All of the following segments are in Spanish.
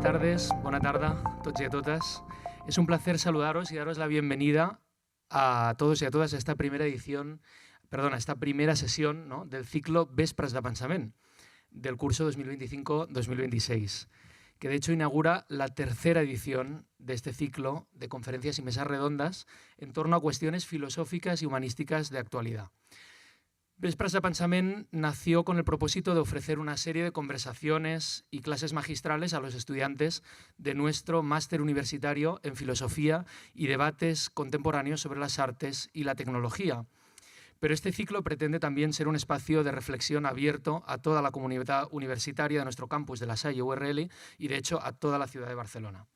tardes, bona tarda a tots y a todas. Es un placer saludaros y daros la bienvenida a todos y a todas a esta primera edición, perdón, a esta primera sesión, ¿no?, del ciclo Vespres de Pensament del curso 2025-2026, que de hecho inaugura la tercera edición de este ciclo de conferencias y mesas redondas en torno a cuestiones filosóficas y humanísticas de actualidad. Vespres de Pensament nació con el propósito de ofrecer una serie de conversaciones y clases magistrales a los estudiantes de nuestro máster universitario en filosofía y debates contemporáneos sobre las artes y la tecnología. Pero este ciclo pretende también ser un espacio de reflexión abierto a toda la comunidad universitaria de nuestro campus de La Salle URL y, de hecho, a toda la ciudad de Barcelona.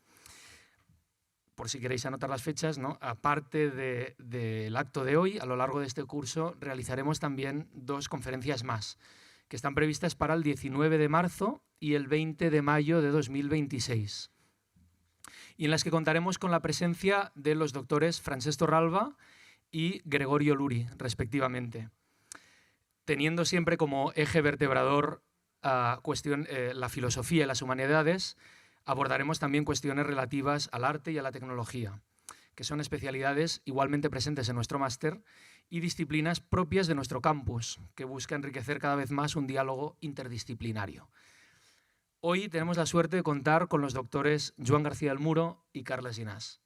Por si queréis anotar las fechas, ¿no?, aparte del acto de hoy, a lo largo de este curso realizaremos también dos conferencias más, que están previstas para el 19 de marzo y el 20 de mayo de 2026, y en las que contaremos con la presencia de los doctores Francesc Torralba y Gregorio Luri, respectivamente, teniendo siempre como eje vertebrador la filosofía y las humanidades. Abordaremos también cuestiones relativas al arte y a la tecnología, que son especialidades igualmente presentes en nuestro máster y disciplinas propias de nuestro campus, que busca enriquecer cada vez más un diálogo interdisciplinario. Hoy tenemos la suerte de contar con los doctores Joan García del Muro y Carles Ginàs,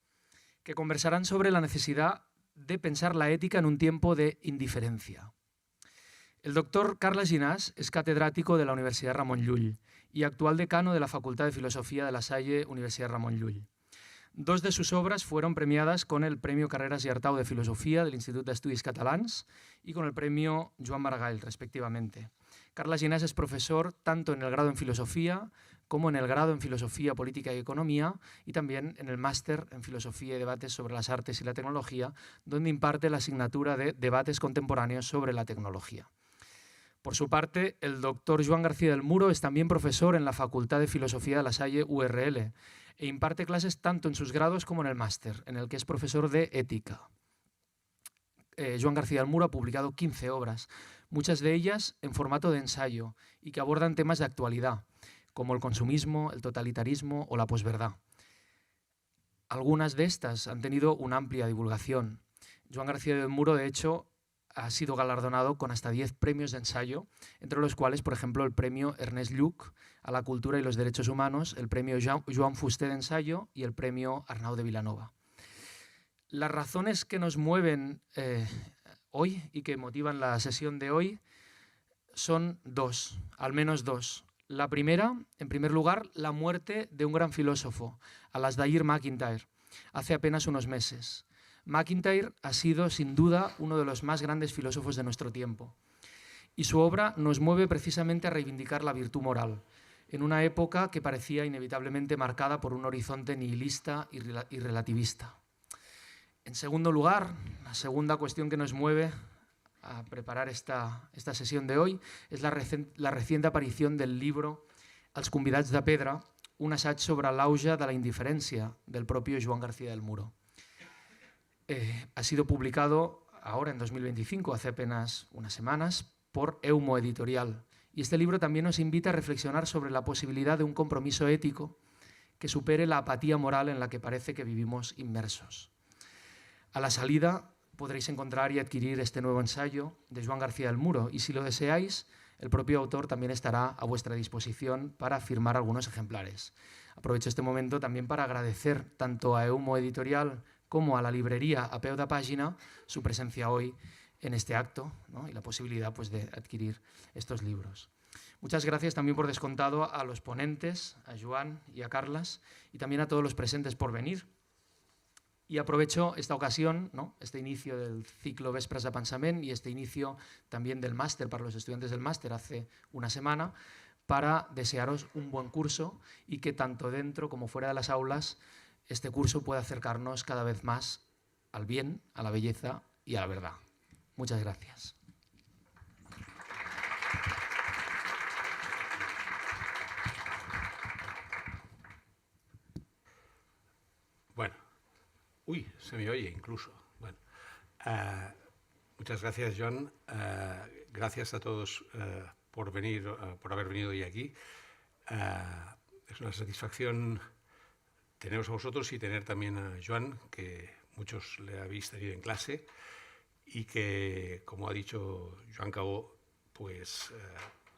que conversarán sobre la necesidad de pensar la ética en un tiempo de indiferencia. El doctor Carles Ginàs es catedrático de la Universidad Ramon Llull y actual decano de la Facultad de Filosofía de La Salle Universidad Ramon Llull. Dos de sus obras fueron premiadas con el Premio Carreras i Artau de Filosofía del Institut d'Estudis Catalans y con el Premio Joan Maragall, respectivamente. Carles Ginàs es profesor tanto en el grado en Filosofía como en el grado en Filosofía, Política y Economía, y también en el máster en Filosofía y Debates sobre las Artes y la Tecnología, donde imparte la asignatura de Debates Contemporáneos sobre la Tecnología. Por su parte, el doctor Joan García del Muro es también profesor en la Facultad de Filosofía de La Salle URL e imparte clases tanto en sus grados como en el máster, en el que es profesor de Ética. Joan García del Muro ha publicado 15 obras, muchas de ellas en formato de ensayo y que abordan temas de actualidad, como el consumismo, el totalitarismo o la posverdad. Algunas de estas han tenido una amplia divulgación. Joan García del Muro, de hecho, ha sido galardonado con hasta 10 premios de ensayo, entre los cuales, por ejemplo, el premio Ernest Lluch a la cultura y los derechos humanos, el premio Joan Fuster de ensayo y el premio Arnau de Vilanova. Las razones que nos mueven hoy y que motivan la sesión de hoy son dos, al menos dos. La primera, en primer lugar, la muerte de un gran filósofo, Alasdair MacIntyre, hace apenas unos meses. MacIntyre ha sido, sin duda, uno de los más grandes filósofos de nuestro tiempo. Y su obra nos mueve precisamente a reivindicar la virtud moral, en una época que parecía inevitablemente marcada por un horizonte nihilista y relativista. En segundo lugar, la segunda cuestión que nos mueve a preparar esta sesión de hoy es la reciente aparición del libro Els convidats de pedra, un assaig sobre l'auge de la indiferencia del propio Joan García del Muro. Ha sido publicado ahora en 2025, hace apenas unas semanas, por Eumo Editorial. Y este libro también nos invita a reflexionar sobre la posibilidad de un compromiso ético que supere la apatía moral en la que parece que vivimos inmersos. A la salida podréis encontrar y adquirir este nuevo ensayo de Joan García del Muro y, si lo deseáis, el propio autor también estará a vuestra disposición para firmar algunos ejemplares. Aprovecho este momento también para agradecer tanto a Eumo Editorial como a la librería A Peu de Pàgina su presencia hoy en este acto, ¿no?, y la posibilidad, pues, de adquirir estos libros. Muchas gracias también por descontado a los ponentes, a Joan y a Carles, y también a todos los presentes por venir. Y aprovecho esta ocasión, ¿no?, este inicio del ciclo Vespres de Pensament y este inicio también del máster para los estudiantes del máster hace una semana, para desearos un buen curso y que tanto dentro como fuera de las aulas este curso pueda acercarnos cada vez más al bien, a la belleza y a la verdad. Muchas gracias. Bueno, se me oye incluso. Bueno, muchas gracias, John. Gracias a todos por haber venido hoy aquí. es una satisfacción teneros a vosotros y tener también a Joan, que muchos le habéis tenido en clase y que, como ha dicho Joan Cabó, pues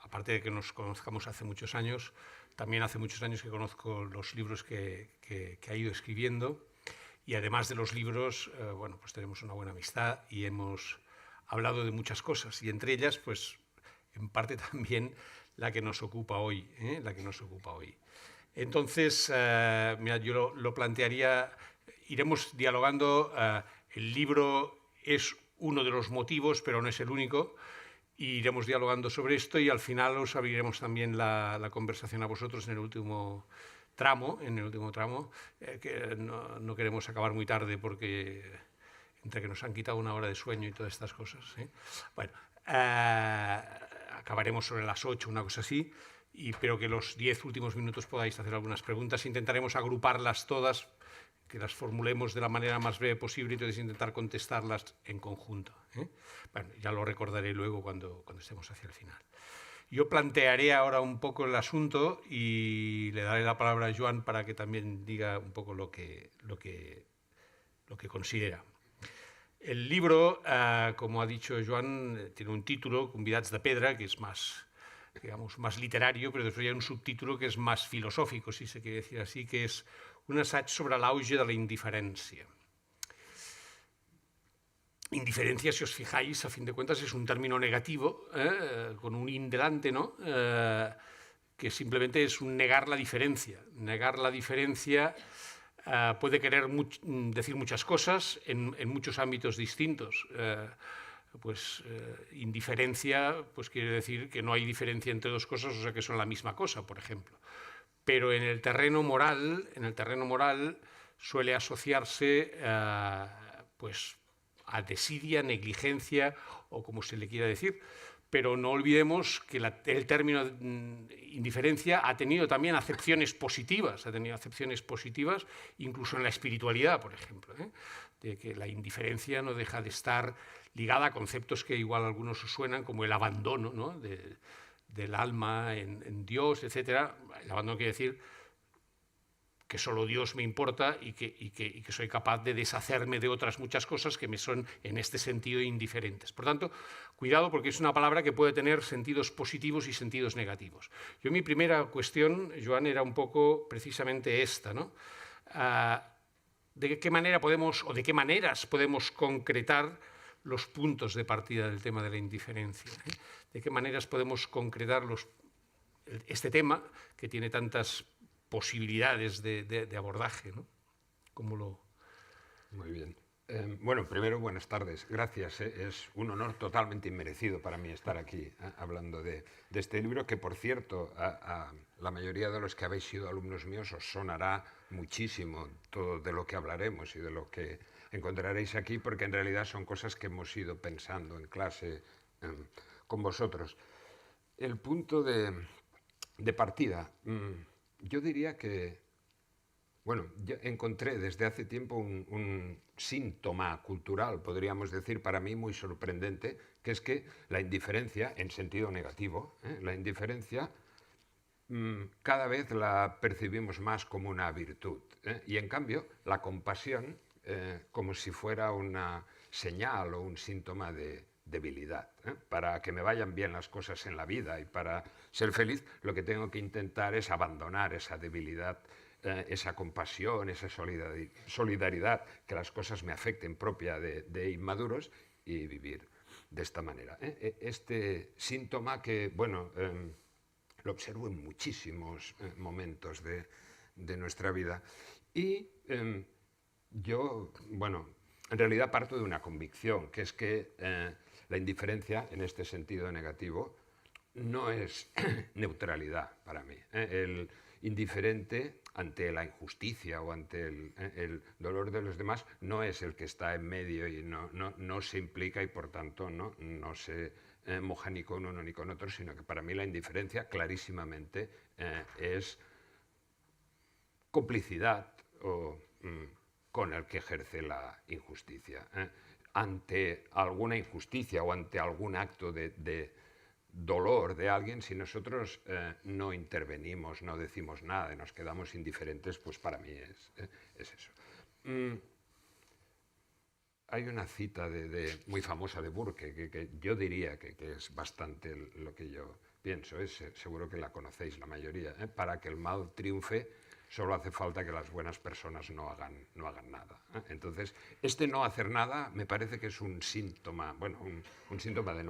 aparte de que nos conozcamos hace muchos años, también hace muchos años que conozco los libros que ha ido escribiendo, y además de los libros, bueno, pues tenemos una buena amistad y hemos hablado de muchas cosas, y entre ellas, pues en parte también la que nos ocupa hoy, la que nos ocupa hoy. Entonces, mira, yo lo plantearía, iremos dialogando, el libro es uno de los motivos, pero no es el único, y iremos dialogando sobre esto y al final os abriremos también la conversación a vosotros en el último tramo, que no queremos acabar muy tarde porque entre que nos han quitado una hora de sueño y todas estas cosas. Bueno, acabaremos sobre las 8, una cosa así, pero que los 10 últimos minutos podáis hacer algunas preguntas. Intentaremos agruparlas todas, que las formulemos de la manera más breve posible y entonces intentar contestarlas en conjunto. Bueno, ya lo recordaré luego cuando estemos hacia el final. Yo plantearé ahora un poco el asunto y le daré la palabra a Joan para que también diga un poco lo que considera. El libro, como ha dicho Joan, tiene un título, Convidats de Pedra, que es más, digamos, más literario, pero después hay un subtítulo que es más filosófico, si se quiere decir así, que es un assaig sobre l'auge de la indiferencia. Indiferencia, si os fijáis, a fin de cuentas es un término negativo, con un in delante, ¿no? Que simplemente es un negar la diferencia. Negar la diferencia puede querer decir muchas cosas en muchos ámbitos distintos. Indiferencia pues quiere decir que no hay diferencia entre dos cosas, o sea que son la misma cosa, por ejemplo. Pero en el terreno moral suele asociarse pues a desidia, negligencia o como se le quiera decir. Pero no olvidemos que el término indiferencia ha tenido también acepciones positivas, incluso en la espiritualidad, por ejemplo, de que la indiferencia no deja de estar ligada a conceptos que igual a algunos os suenan, como el abandono, ¿no? del alma en Dios, etc. El abandono quiere decir que solo Dios me importa y que soy capaz de deshacerme de otras muchas cosas que me son en este sentido indiferentes. Por tanto, cuidado porque es una palabra que puede tener sentidos positivos y sentidos negativos. Mi primera cuestión, Joan, era un poco precisamente esta, ¿no? ¿De qué manera podemos, o de qué maneras podemos concretar los puntos de partida del tema de la indiferencia? ¿De qué maneras podemos concretar este tema que tiene tantas posibilidades de abordaje, ¿no? ¿Cómo lo...? Muy bien. Bueno, primero, buenas tardes. Gracias. Es un honor totalmente inmerecido para mí estar aquí hablando de este libro, que, por cierto, a la mayoría de los que habéis sido alumnos míos os sonará muchísimo todo de lo que hablaremos y de lo que encontraréis aquí, porque en realidad son cosas que hemos ido pensando en clase con vosotros. El punto de partida... Yo diría que, bueno, yo encontré desde hace tiempo un síntoma cultural, podríamos decir, para mí muy sorprendente, que es que la indiferencia, en sentido negativo, la indiferencia cada vez la percibimos más como una virtud, y en cambio la compasión como si fuera una señal o un síntoma de debilidad. Para que me vayan bien las cosas en la vida y para ser feliz, lo que tengo que intentar es abandonar esa debilidad, esa compasión, esa solidaridad, que las cosas me afecten, propia de inmaduros, y vivir de esta manera. Este síntoma que, bueno, lo observo en muchísimos momentos de nuestra vida. Y yo, bueno, en realidad parto de una convicción, que es que la indiferencia, en este sentido negativo, no es neutralidad para mí. El indiferente ante la injusticia o ante el dolor de los demás no es el que está en medio y no se implica y por tanto no se moja ni con uno ni con otro, sino que para mí la indiferencia clarísimamente es complicidad con el que ejerce la injusticia. Ante alguna injusticia o ante algún acto de dolor de alguien, si nosotros no intervenimos, no decimos nada y nos quedamos indiferentes, pues para mí es eso. Hay una cita muy famosa de Burke que yo diría que es bastante lo que yo pienso. Seguro que la conocéis la mayoría. Para que el mal triunfe, solo hace falta que las buenas personas no hagan nada. Entonces, este no hacer nada me parece que es un síntoma, bueno, un síntoma de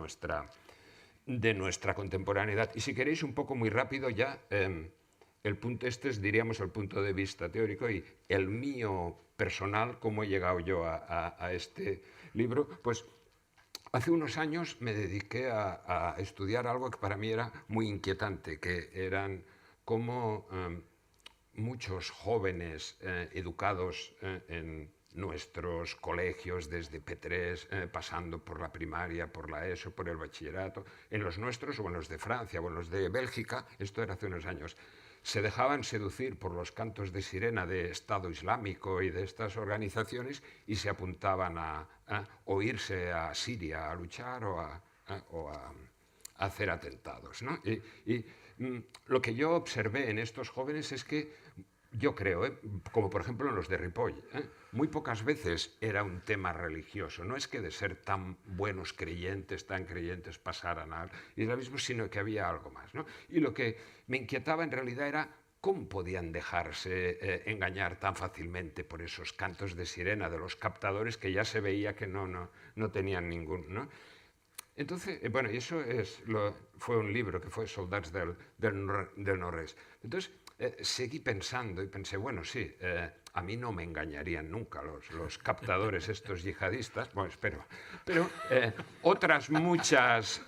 nuestra contemporaneidad. Y si queréis un poco muy rápido ya, el punto diríamos el punto de vista teórico, y el mío personal, cómo he llegado yo a este libro. Pues hace unos años me dediqué a estudiar algo que para mí era muy inquietante, que eran cómo muchos jóvenes educados en nuestros colegios, desde P3, pasando por la primaria, por la ESO, por el bachillerato, en los nuestros o en los de Francia o en los de Bélgica, esto era hace unos años, se dejaban seducir por los cantos de sirena de Estado Islámico y de estas organizaciones y se apuntaban a irse a Siria a luchar o a hacer atentados, ¿no? Y lo que yo observé en estos jóvenes es que, yo creo, como por ejemplo en los de Ripoll, muy pocas veces era un tema religioso. No es que de ser tan buenos creyentes, tan creyentes, pasaran al islamismo, sino que había algo más, ¿no? Y lo que me inquietaba en realidad era cómo podían dejarse engañar tan fácilmente por esos cantos de sirena de los captadores, que ya se veía que no tenían ningún, ¿no? Entonces, bueno, y eso fue un libro que fue Soldats del Nord-Est. Entonces, seguí pensando y pensé, bueno, sí, a mí no me engañarían nunca los captadores estos yihadistas, bueno, espero, pero otras muchas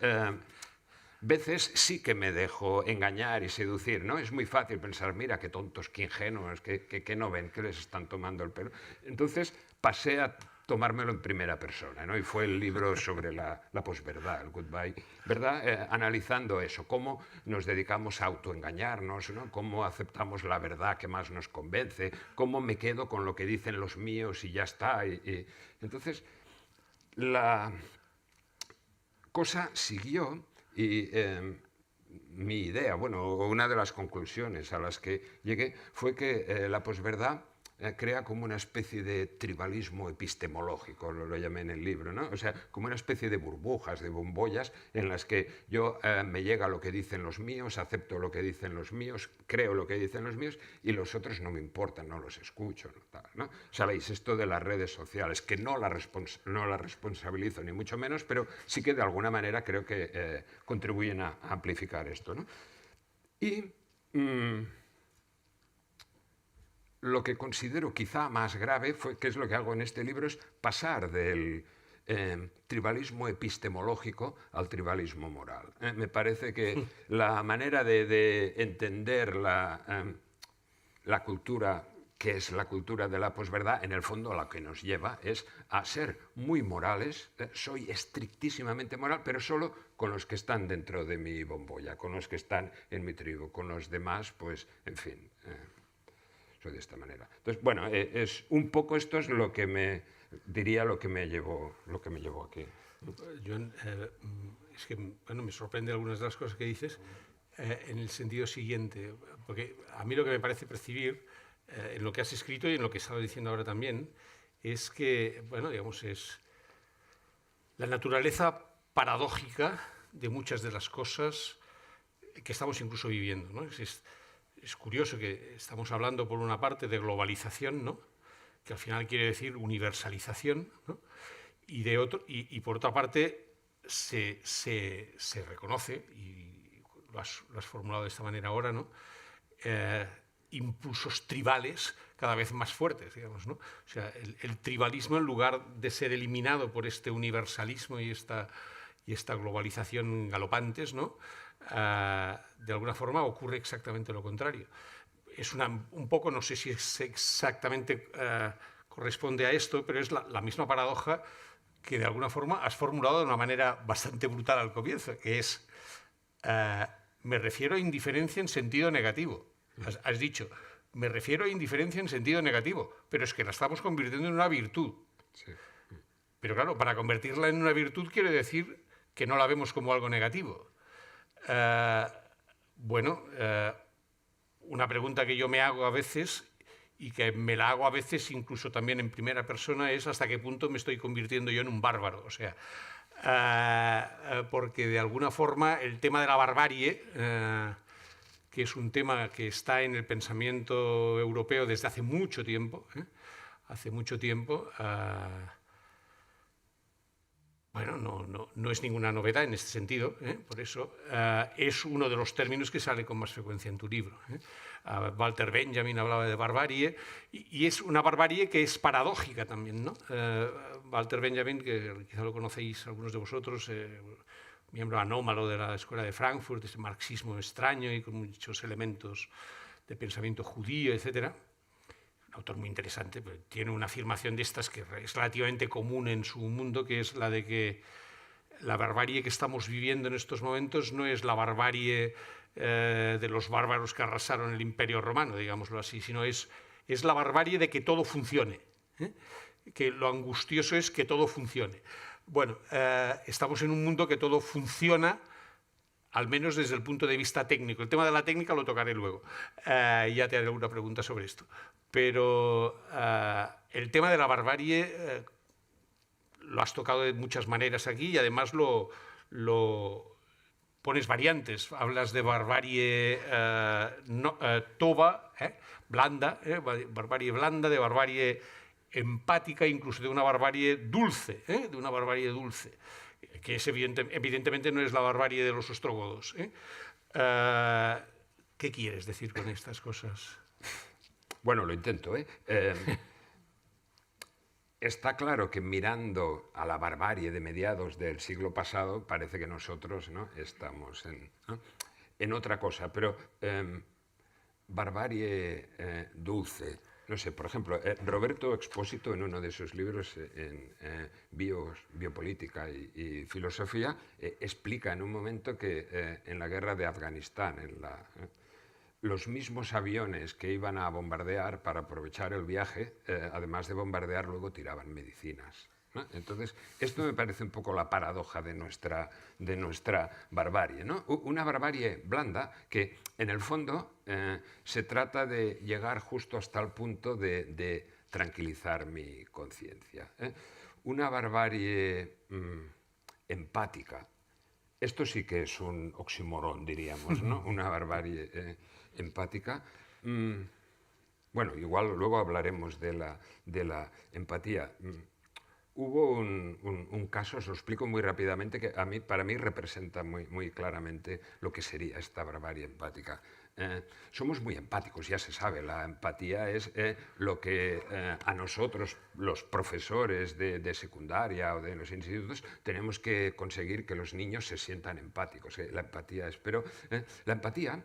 veces sí que me dejo engañar y seducir, ¿no? Es muy fácil pensar, mira, qué tontos, qué ingenuos, que no ven, que les están tomando el pelo. Entonces pasé a tomármelo en primera persona, ¿no? Y fue el libro sobre la posverdad, el Goodbye, ¿verdad? Analizando eso, cómo nos dedicamos a autoengañarnos, ¿no? Cómo aceptamos la verdad que más nos convence, cómo me quedo con lo que dicen los míos y ya está. Entonces, la cosa siguió y mi idea, bueno, una de las conclusiones a las que llegué fue que la posverdad crea como una especie de tribalismo epistemológico, lo llamé en el libro, ¿no? O sea, como una especie de burbujas, de bombollas, en las que yo me llega lo que dicen los míos, acepto lo que dicen los míos, creo lo que dicen los míos, y los otros no me importan, no los escucho, ¿no? Sabéis, esto de las redes sociales, que no la responsabilizo ni mucho menos, pero sí que de alguna manera creo que contribuyen a amplificar esto, ¿no? Y lo que considero quizá más grave, que es lo que hago en este libro, es pasar del tribalismo epistemológico al tribalismo moral. Me parece que la manera de entender la cultura, que es la cultura de la posverdad, en el fondo a la que nos lleva es a ser muy morales. Soy estrictísimamente moral, pero solo con los que están dentro de mi bombolla, con los que están en mi tribu, con los demás, pues, en fin... de esta manera. Entonces, bueno, es un poco esto es lo que me llevó aquí. Yo, es que, bueno, me sorprende algunas de las cosas que dices en el sentido siguiente, porque a mí lo que me parece percibir en lo que has escrito y en lo que estaba diciendo ahora también es que, bueno, digamos, es la naturaleza paradójica de muchas de las cosas que estamos incluso viviendo, ¿no? Es curioso que estamos hablando, por una parte, de globalización, ¿no? Que al final quiere decir universalización, ¿no? Y por otra parte se reconoce, y lo has formulado de esta manera ahora, ¿no? Impulsos tribales cada vez más fuertes, digamos, ¿no? O sea, el tribalismo, en lugar de ser eliminado por este universalismo y esta globalización galopantes, ¿no? De alguna forma ocurre exactamente lo contrario. Es un poco, no sé si exactamente corresponde a esto, pero es la misma paradoja que de alguna forma has formulado de una manera bastante brutal al comienzo, que es, me refiero a indiferencia en sentido negativo. Has dicho, me refiero a indiferencia en sentido negativo, pero es que la estamos convirtiendo en una virtud. Sí. Pero claro, para convertirla en una virtud quiere decir que no la vemos como algo negativo. Bueno, una pregunta que yo me hago a veces y que me la hago a veces incluso también en primera persona es hasta qué punto me estoy convirtiendo yo en un bárbaro. O sea, porque de alguna forma el tema de la barbarie, que es un tema que está en el pensamiento europeo desde hace mucho tiempo, bueno, no es ninguna novedad en este sentido, por eso es uno de los términos que sale con más frecuencia en tu libro. Walter Benjamin hablaba de barbarie y es una barbarie que es paradójica también, ¿no? Walter Benjamin, que quizá lo conocéis algunos de vosotros, miembro anómalo de la Escuela de Frankfurt, ese marxismo extraño y con muchos elementos de pensamiento judío, etcétera. Un autor muy interesante, pero tiene una afirmación de estas que es relativamente común en su mundo, que es la de que la barbarie que estamos viviendo en estos momentos no es la barbarie de los bárbaros que arrasaron el Imperio Romano, digámoslo así, sino es la barbarie de que todo funcione, que lo angustioso es que todo funcione. Bueno, estamos en un mundo que todo funciona, al menos desde el punto de vista técnico. El tema de la técnica lo tocaré luego. Ya te haré una pregunta sobre esto. Pero el tema de la barbarie lo has tocado de muchas maneras aquí y además lo pones variantes. Hablas de barbarie toba, blanda, barbarie blanda, de barbarie empática, incluso de una barbarie dulce, de una barbarie dulce, que es evidentemente no es la barbarie de los ostrogodos. ¿Qué quieres decir con estas cosas? Bueno, lo intento, Está claro que mirando a la barbarie de mediados del siglo pasado, parece que nosotros, ¿no?, estamos en otra cosa, pero barbarie dulce. No sé, por ejemplo, Roberto Expósito, en uno de sus libros, en Biopolítica y Filosofía, explica en un momento que en la guerra de Afganistán, los mismos aviones que iban a bombardear para aprovechar el viaje, además de bombardear, luego tiraban medicinas, ¿no? Entonces, esto me parece un poco la paradoja de nuestra barbarie, ¿no? Una barbarie blanda que, en el fondo, se trata de llegar justo hasta el punto de tranquilizar mi conciencia. Una barbarie empática. Esto sí que es un oxímoron, diríamos, ¿no? Una barbarie empática. Bueno, igual luego hablaremos de la empatía. Hubo un caso, os lo explico muy rápidamente, que para mí representa muy claramente lo que sería esta barbarie empática. Somos muy empáticos, ya se sabe, la empatía es lo que a nosotros, los profesores de secundaria o de los institutos, tenemos que conseguir que los niños se sientan empáticos. La empatía es, pero la empatía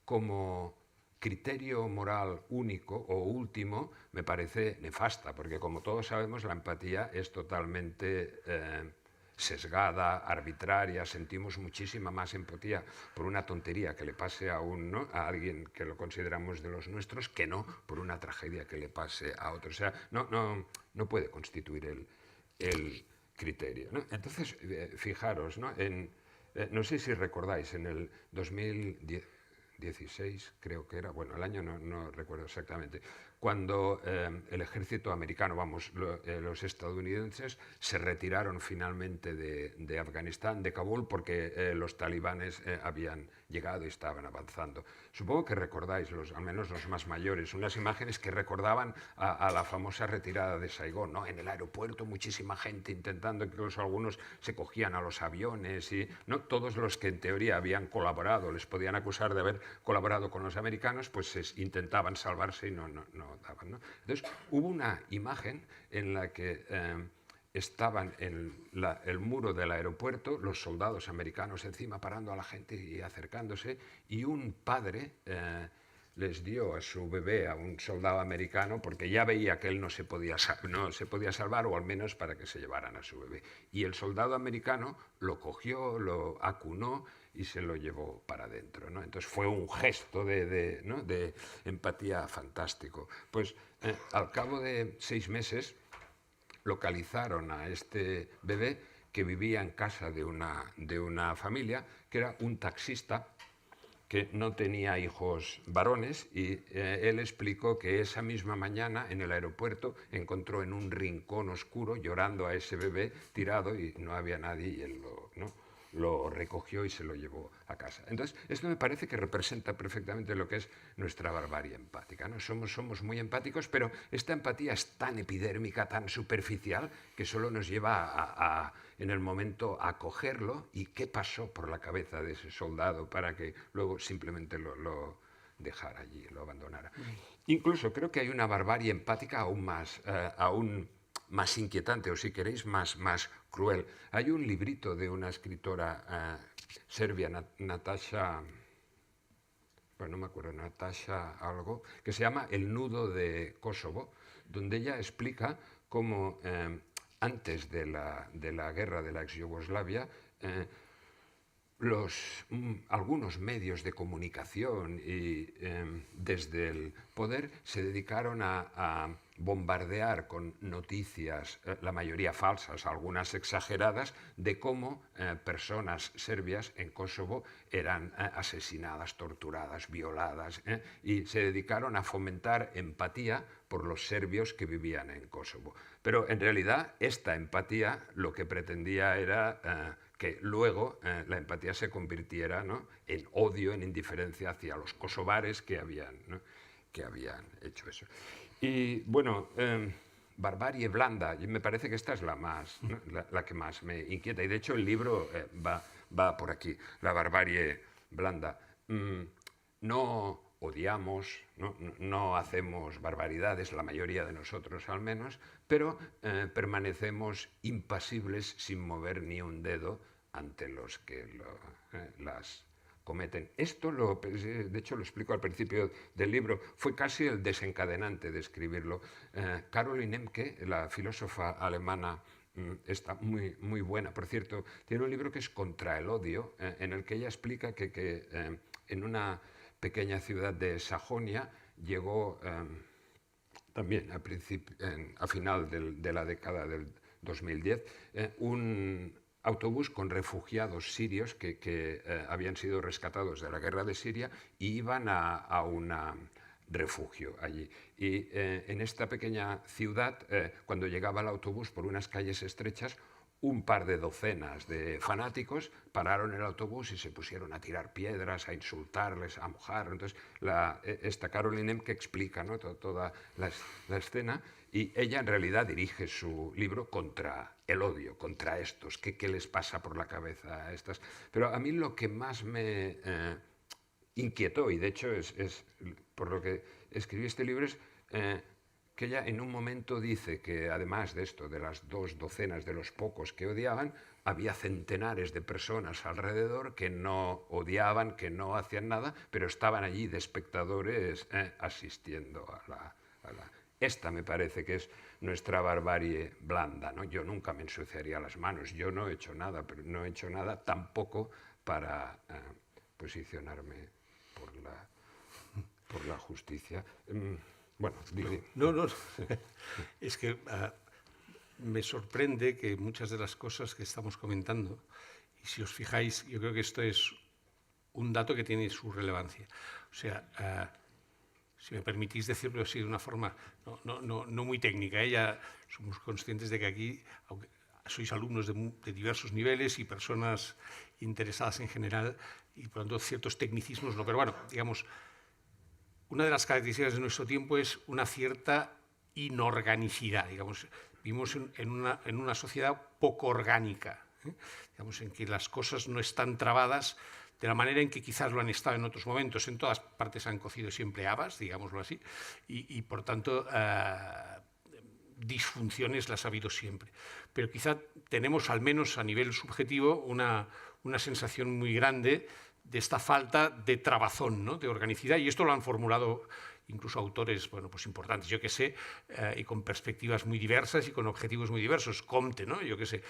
como criterio moral único o último me parece nefasta, porque como todos sabemos la empatía es totalmente sesgada, arbitraria, sentimos muchísima más empatía por una tontería que le pase a alguien que lo consideramos de los nuestros, que no por una tragedia que le pase a otro. O sea, no puede constituir el criterio, ¿no? Entonces, fijaros, ¿no? No sé si recordáis, en el 2016, creo que era, bueno, el año no recuerdo exactamente, cuando el ejército americano, los estadounidenses, se retiraron finalmente de Afganistán, de Kabul, porque los talibanes habían llegado y estaban avanzando. Supongo que recordáis, al menos los más mayores, unas imágenes que recordaban a la famosa retirada de Saigón, ¿no? En el aeropuerto muchísima gente intentando, incluso algunos se cogían a los aviones y no todos los que en teoría habían colaborado, les podían acusar de haber colaborado con los americanos, pues intentaban salvarse y no daban, ¿no? Entonces hubo una imagen en la que estaban en el muro del aeropuerto, los soldados americanos encima parando a la gente y acercándose, y un padre les dio a su bebé a un soldado americano porque ya veía que él no se podía salvar, o al menos para que se llevaran a su bebé. Y el soldado americano lo cogió, lo acunó y se lo llevó para adentro, ¿no? Entonces fue un gesto de empatía fantástico. Pues al cabo de 6 meses localizaron a este bebé que vivía en casa de una familia, que era un taxista que no tenía hijos varones, y él explicó que esa misma mañana en el aeropuerto encontró en un rincón oscuro llorando a ese bebé tirado y no había nadie, y él lo recogió y se lo llevó a casa. Entonces, esto me parece que representa perfectamente lo que es nuestra barbarie empática, ¿no? Somos muy empáticos, pero esta empatía es tan epidérmica, tan superficial, que solo nos lleva en el momento a cogerlo y qué pasó por la cabeza de ese soldado para que luego simplemente lo dejara allí, lo abandonara. Incluso creo que hay una barbarie empática aún más inquietante, o si queréis, más cruel. Hay un librito de una escritora serbia, Natasha, bueno, no me acuerdo, Natasha algo, que se llama El nudo de Kosovo, donde ella explica cómo antes de la guerra de la ex Yugoslavia, algunos medios de comunicación y desde el poder se dedicaron a bombardear con noticias, la mayoría falsas, algunas exageradas, de cómo personas serbias en Kosovo eran asesinadas, torturadas, violadas, y se dedicaron a fomentar empatía por los serbios que vivían en Kosovo. Pero en realidad esta empatía lo que pretendía era que luego la empatía se convirtiera, ¿no?, en odio, en indiferencia hacia los kosovares que habían hecho eso. Y bueno, barbarie blanda, me parece que esta es la que más me inquieta, y de hecho el libro va por aquí, la barbarie blanda. No odiamos, no hacemos barbaridades, la mayoría de nosotros al menos, pero permanecemos impasibles sin mover ni un dedo ante los que las cometen. Esto, de hecho, lo explico al principio del libro, fue casi el desencadenante de escribirlo. Caroline Emke, la filósofa alemana, está muy buena, por cierto, tiene un libro que es Contra el odio, en el que ella explica que en una pequeña ciudad de Sajonia llegó también a final de la década del 2010 un autobús con refugiados sirios que habían sido rescatados de la guerra de Siria y iban a un refugio allí. Y en esta pequeña ciudad, cuando llegaba el autobús por unas calles estrechas, un par de docenas de fanáticos pararon el autobús y se pusieron a tirar piedras, a insultarles, a mojar. Entonces, esta Caroline Emke explica, ¿no?, toda la escena, y ella en realidad dirige su libro contra el odio, contra estos, qué les pasa por la cabeza a estas. Pero a mí lo que más me inquietó, y de hecho es por lo que escribí este libro, es que ella en un momento dice que además de esto, de las 2 docenas de los pocos que odiaban, había centenares de personas alrededor que no odiaban, que no hacían nada, pero estaban allí de espectadores asistiendo a la... Esta me parece que es nuestra barbarie blanda, ¿no? Yo nunca me ensuciaría las manos, yo no he hecho nada, pero no he hecho nada tampoco para posicionarme por la justicia. Bueno, no. Es que me sorprende que muchas de las cosas que estamos comentando, y si os fijáis, yo creo que esto es un dato que tiene su relevancia. O sea, si me permitís decirlo así de una forma no muy técnica, ya somos conscientes de que aquí, aunque sois alumnos de diversos niveles y personas interesadas en general, y por lo tanto ciertos tecnicismos no, pero bueno, digamos, una de las características de nuestro tiempo es una cierta inorganicidad. Digamos, vivimos en una sociedad poco orgánica, digamos, en que las cosas no están trabadas de la manera en que quizás lo han estado en otros momentos. En todas partes han cocido siempre habas, digámoslo así, y por tanto disfunciones las ha habido siempre. Pero quizá tenemos, al menos a nivel subjetivo, una sensación muy grande de esta falta de trabazón, ¿no?, de organicidad, y esto lo han formulado incluso autores, bueno, pues importantes, yo que sé, y con perspectivas muy diversas y con objetivos muy diversos. Comte, ¿no?, yo que sé,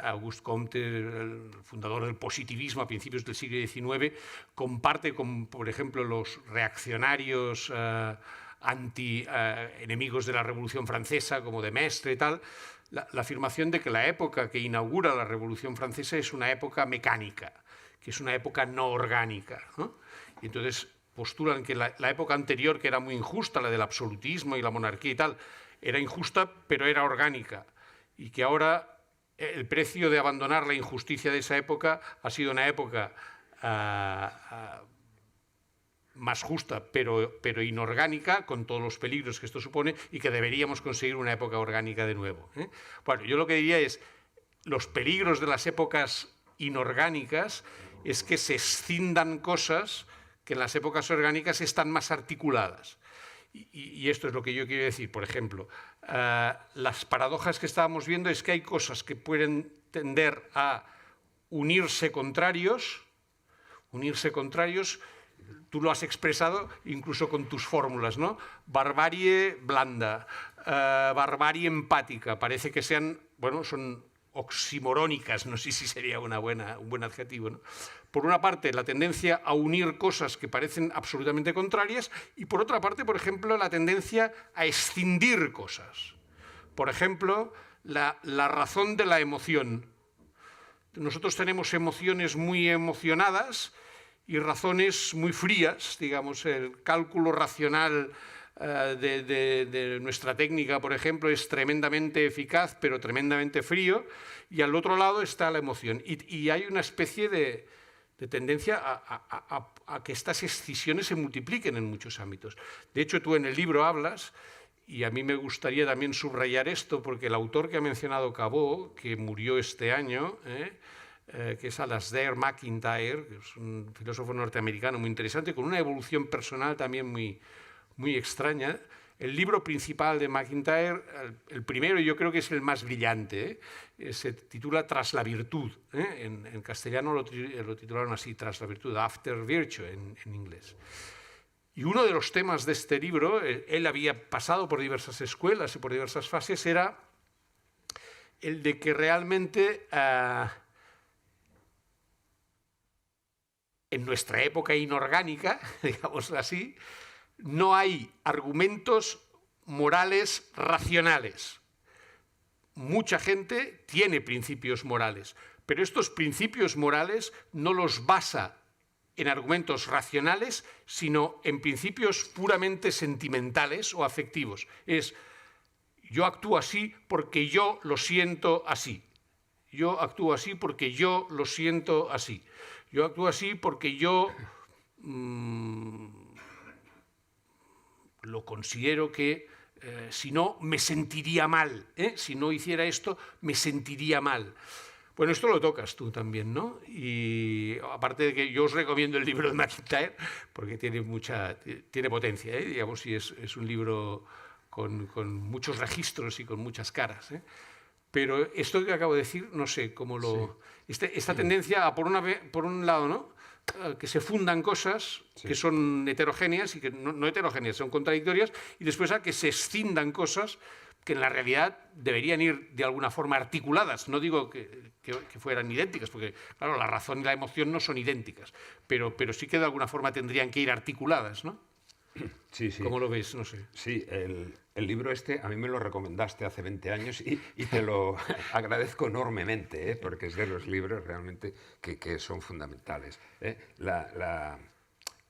Auguste Comte, el fundador del positivismo a principios del siglo XIX, comparte con, por ejemplo, los reaccionarios enemigos de la Revolución Francesa, como de Maistre y tal, la afirmación de que la época que inaugura la Revolución Francesa es una época mecánica, que es una época no orgánica, ¿no? Y entonces postulan que la época anterior, que era muy injusta, la del absolutismo y la monarquía y tal, era injusta, pero era orgánica, y que ahora el precio de abandonar la injusticia de esa época ha sido una época más justa, pero inorgánica, con todos los peligros que esto supone, y que deberíamos conseguir una época orgánica de nuevo, ¿eh? Bueno, yo lo que diría es, los peligros de las épocas inorgánicas es que se escindan cosas que en las épocas orgánicas están más articuladas. Y esto es lo que yo quiero decir. Por ejemplo, las paradojas que estábamos viendo es que hay cosas que pueden tender a unirse contrarios, tú lo has expresado incluso con tus fórmulas, ¿no? Barbarie blanda, barbarie empática, parece que sean, bueno, son oximorónicas, no sé si sería un buen adjetivo, ¿no? Por una parte, la tendencia a unir cosas que parecen absolutamente contrarias, y por otra parte, por ejemplo, la tendencia a escindir cosas. Por ejemplo, la razón de la emoción. Nosotros tenemos emociones muy emocionadas y razones muy frías, digamos, el cálculo racional de nuestra técnica, por ejemplo, es tremendamente eficaz, pero tremendamente frío, y al otro lado está la emoción. Y hay una especie de tendencia a que estas escisiones se multipliquen en muchos ámbitos. De hecho, tú en el libro hablas, y a mí me gustaría también subrayar esto, porque el autor que ha mencionado Cabot, que murió este año, que es Alasdair MacIntyre, que es un filósofo norteamericano muy interesante, con una evolución personal también muy extraña. El libro principal de MacIntyre, el primero, yo creo que es el más brillante, se titula Tras la virtud. En castellano lo titularon así, Tras la virtud, After Virtue en inglés. Y uno de los temas de este libro, él había pasado por diversas escuelas y por diversas fases, era el de que realmente en nuestra época inorgánica, digámoslo así, no hay argumentos morales racionales. Mucha gente tiene principios morales, pero estos principios morales no los basa en argumentos racionales, sino en principios puramente sentimentales o afectivos. Es, yo actúo así porque yo lo siento así. Yo actúo así porque yo lo siento así. Yo actúo así porque yo lo considero que si no me sentiría mal, si no hiciera esto me sentiría mal. Bueno, esto lo tocas tú también, ¿no? Y aparte de que yo os recomiendo el libro de MacIntyre porque tiene potencia, digamos, y es un libro con muchos registros y con muchas caras, Pero esto que acabo de decir, no sé cómo lo... Sí. Esta tendencia a, por un lado, ¿no?, que se fundan cosas que son heterogéneas y que no heterogéneas, son contradictorias, y después a que se escindan cosas que en la realidad deberían ir de alguna forma articuladas. No digo que fueran idénticas, porque claro, la razón y la emoción no son idénticas, pero sí que de alguna forma tendrían que ir articuladas, ¿no? Sí, sí. ¿Cómo lo ves? No sé. Sí, el libro este a mí me lo recomendaste hace 20 años y te lo agradezco enormemente, porque es de los libros realmente que son fundamentales. La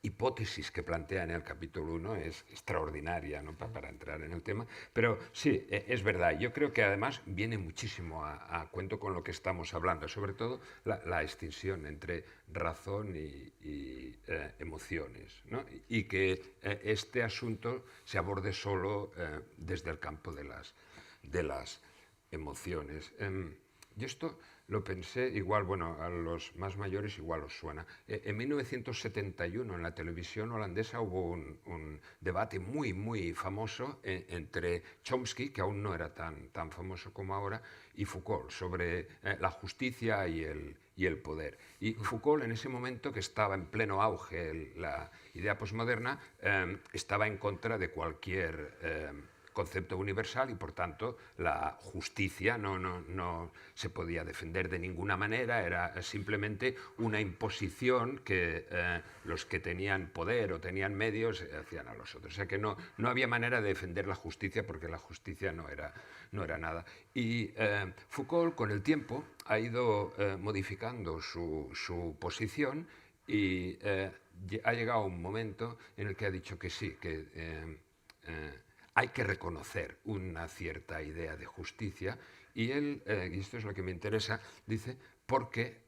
hipótesis que plantea en el capítulo 1 es extraordinaria, ¿no?, para entrar en el tema, pero sí, es verdad. Yo creo que además viene muchísimo a cuento con lo que estamos hablando, sobre todo la extinción entre razón y emociones, ¿no? Y que este asunto se aborde solo desde el campo de las emociones. Yo esto lo pensé igual, bueno, a los más mayores igual os suena. En 1971 en la televisión holandesa hubo un debate muy famoso entre Chomsky, que aún no era tan famoso como ahora, y Foucault sobre la justicia y el poder. Y Foucault, en ese momento, que estaba en pleno auge la idea posmoderna, estaba en contra de cualquier concepto universal y, por tanto, la justicia no se podía defender de ninguna manera, era simplemente una imposición que los que tenían poder o tenían medios hacían a los otros. O sea que no había manera de defender la justicia porque la justicia no era nada. Y Foucault, con el tiempo, ha ido modificando su posición y ha llegado un momento en el que ha dicho que sí, que hay que reconocer una cierta idea de justicia, y él, y esto es lo que me interesa, dice, porque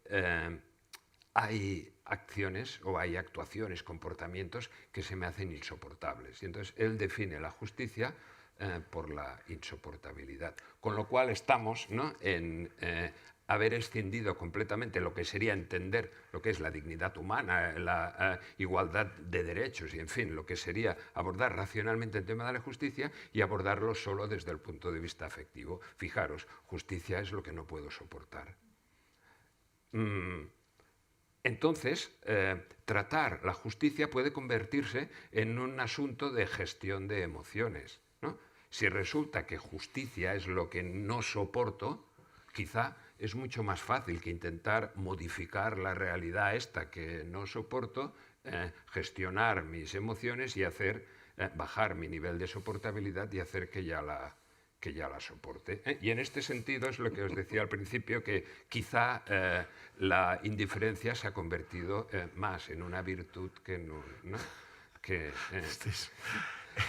hay acciones o hay actuaciones, comportamientos que se me hacen insoportables. Y entonces él define la justicia por la insoportabilidad. Con lo cual estamos, ¿no?, en haber escindido completamente lo que sería entender lo que es la dignidad humana, la igualdad de derechos y, en fin, lo que sería abordar racionalmente el tema de la justicia y abordarlo solo desde el punto de vista afectivo. Fijaros, justicia es lo que no puedo soportar. Entonces, tratar la justicia puede convertirse en un asunto de gestión de emociones, ¿no? Si resulta que justicia es lo que no soporto, quizá es mucho más fácil que intentar modificar la realidad esta que no soporto, gestionar mis emociones y hacer bajar mi nivel de soportabilidad y hacer que ya la soporte. Y en este sentido es lo que os decía al principio, que quizá la indiferencia se ha convertido más en una virtud que en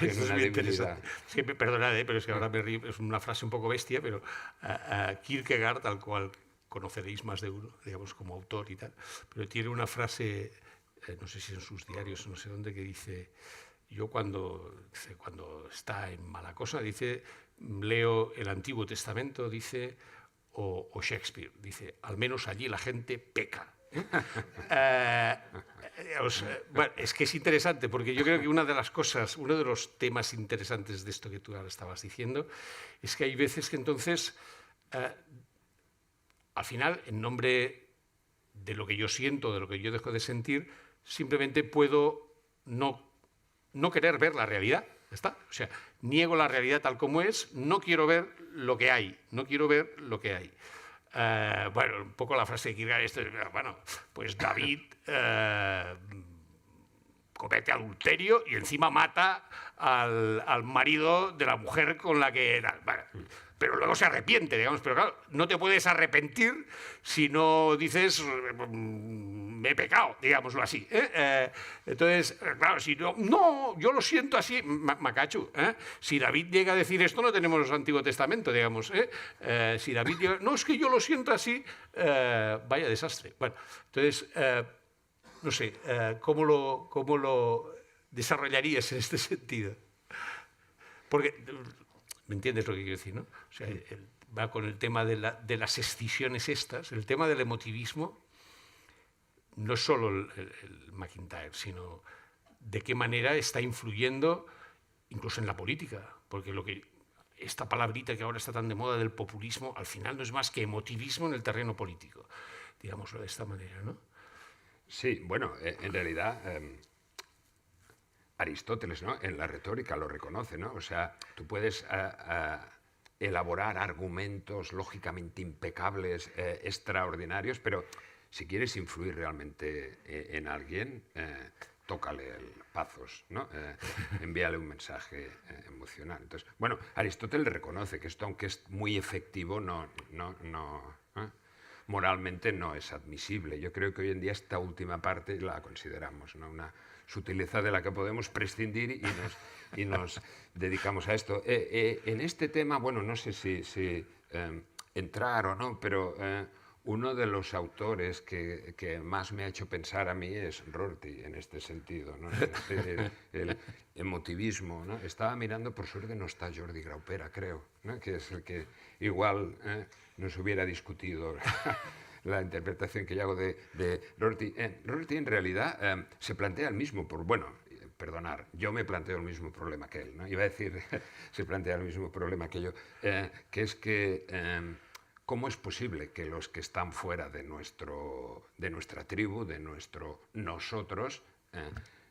Eso es una muy debilidad. interesante. Es que, perdonad, pero es que ahora me río, es una frase un poco bestia, pero Kierkegaard, tal cual conoceréis más de uno, digamos, como autor y tal, pero tiene una frase, no sé si en sus diarios, no sé dónde, que dice, yo cuando está en mala cosa, dice, leo el Antiguo Testamento, dice, o Shakespeare, dice, al menos allí la gente peca. Bueno, es que es interesante, porque yo creo que una de las cosas, uno de los temas interesantes de esto que tú ahora estabas diciendo, es que hay veces que entonces, al final, en nombre de lo que yo siento, de lo que yo dejo de sentir, simplemente puedo no querer ver la realidad. ¿Está? O sea, niego la realidad tal como es, no quiero ver lo que hay, no quiero ver lo que hay. Bueno, un poco la frase de Kierkegaard, bueno, pues David comete adulterio y encima mata al marido de la mujer con la que era. Bueno, pero luego se arrepiente, digamos, pero claro, no te puedes arrepentir si no dices me he pecado, digámoslo así. Entonces, claro, si no, yo lo siento así, macachu. Si David llega a decir esto, no tenemos el Antiguo Testamento, digamos. Si David llega, no, es que yo lo siento así, vaya desastre. Bueno, entonces, no sé, ¿cómo lo desarrollarías en este sentido? Porque, ¿me entiendes lo que quiero decir, no? O sea, va con el tema de las escisiones estas, el tema del emotivismo, no es solo el McIntyre, sino de qué manera está influyendo incluso en la política, porque esta palabrita que ahora está tan de moda del populismo, al final no es más que emotivismo en el terreno político, digámoslo de esta manera, ¿no? Sí, bueno, en realidad Aristóteles, ¿no?, en la retórica lo reconoce, ¿no? O sea, tú puedes elaborar argumentos lógicamente impecables, extraordinarios, pero si quieres influir realmente en alguien, tócale el pazos, ¿no? Envíale un mensaje emocional. Entonces, bueno, Aristóteles reconoce que esto, aunque es muy efectivo, moralmente no es admisible. Yo creo que hoy en día esta última parte la consideramos, ¿no?, una sutileza de la que podemos prescindir y nos dedicamos a esto. En este tema, bueno, no sé si entrar o no, pero uno de los autores que más me ha hecho pensar a mí es Rorty, en este sentido, ¿no? El emotivismo, ¿no? Estaba mirando, por suerte no está Jordi Graupera, creo, ¿no?, que es el que igual nos hubiera discutido la interpretación que yo hago de Rorty. Rorty en realidad se plantea el mismo, perdonar, yo me planteo el mismo problema que él, ¿no? Iba a decir, se plantea el mismo problema que yo, que es que ¿cómo es posible que los que están fuera de nuestra tribu, de nuestro nosotros,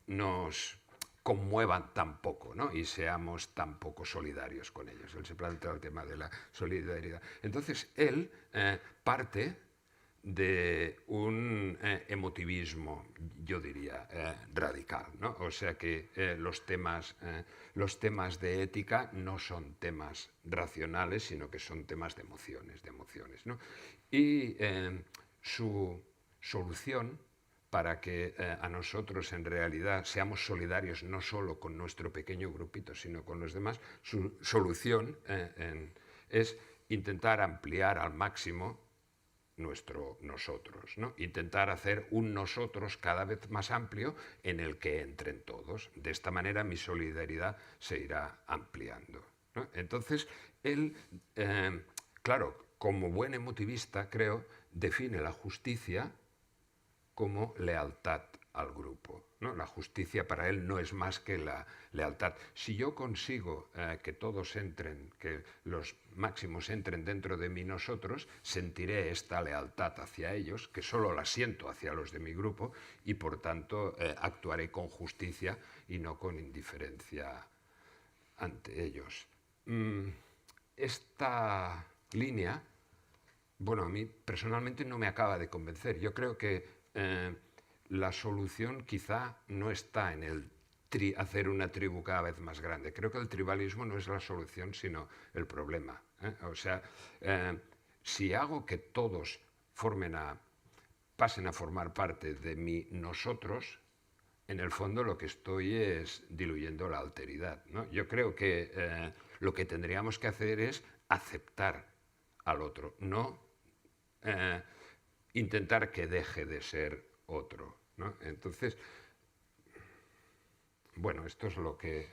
nos conmuevan tan poco, ¿no? Y seamos tan poco solidarios con ellos. Él se plantea el tema de la solidaridad. Entonces, él parte de un emotivismo, yo diría, radical, ¿no? O sea que los temas de ética no son temas racionales, sino que son temas de emociones, ¿no? Y su solución para que a nosotros en realidad seamos solidarios no solo con nuestro pequeño grupito, sino con los demás, su solución es intentar ampliar al máximo nuestro nosotros, ¿no? Intentar hacer un nosotros cada vez más amplio en el que entren todos. De esta manera mi solidaridad se irá ampliando, ¿no? Entonces, él, claro, como buen emotivista, creo, define la justicia como lealtad al grupo, ¿no? La justicia para él no es más que la lealtad. Si yo consigo que todos entren, que los máximos entren dentro de mí nosotros, sentiré esta lealtad hacia ellos, que solo la siento hacia los de mi grupo, y por tanto actuaré con justicia y no con indiferencia ante ellos. Esta línea, bueno, a mí personalmente no me acaba de convencer. Yo creo que la solución quizá no está en el hacer una tribu cada vez más grande. Creo que el tribalismo no es la solución, sino el problema, ¿eh? O sea, si hago que todos pasen a formar parte de mi nosotros, en el fondo lo que estoy es diluyendo la alteridad, ¿no? Yo creo que lo que tendríamos que hacer es aceptar al otro, no intentar que deje de ser otro, ¿no? Entonces, bueno, esto es lo que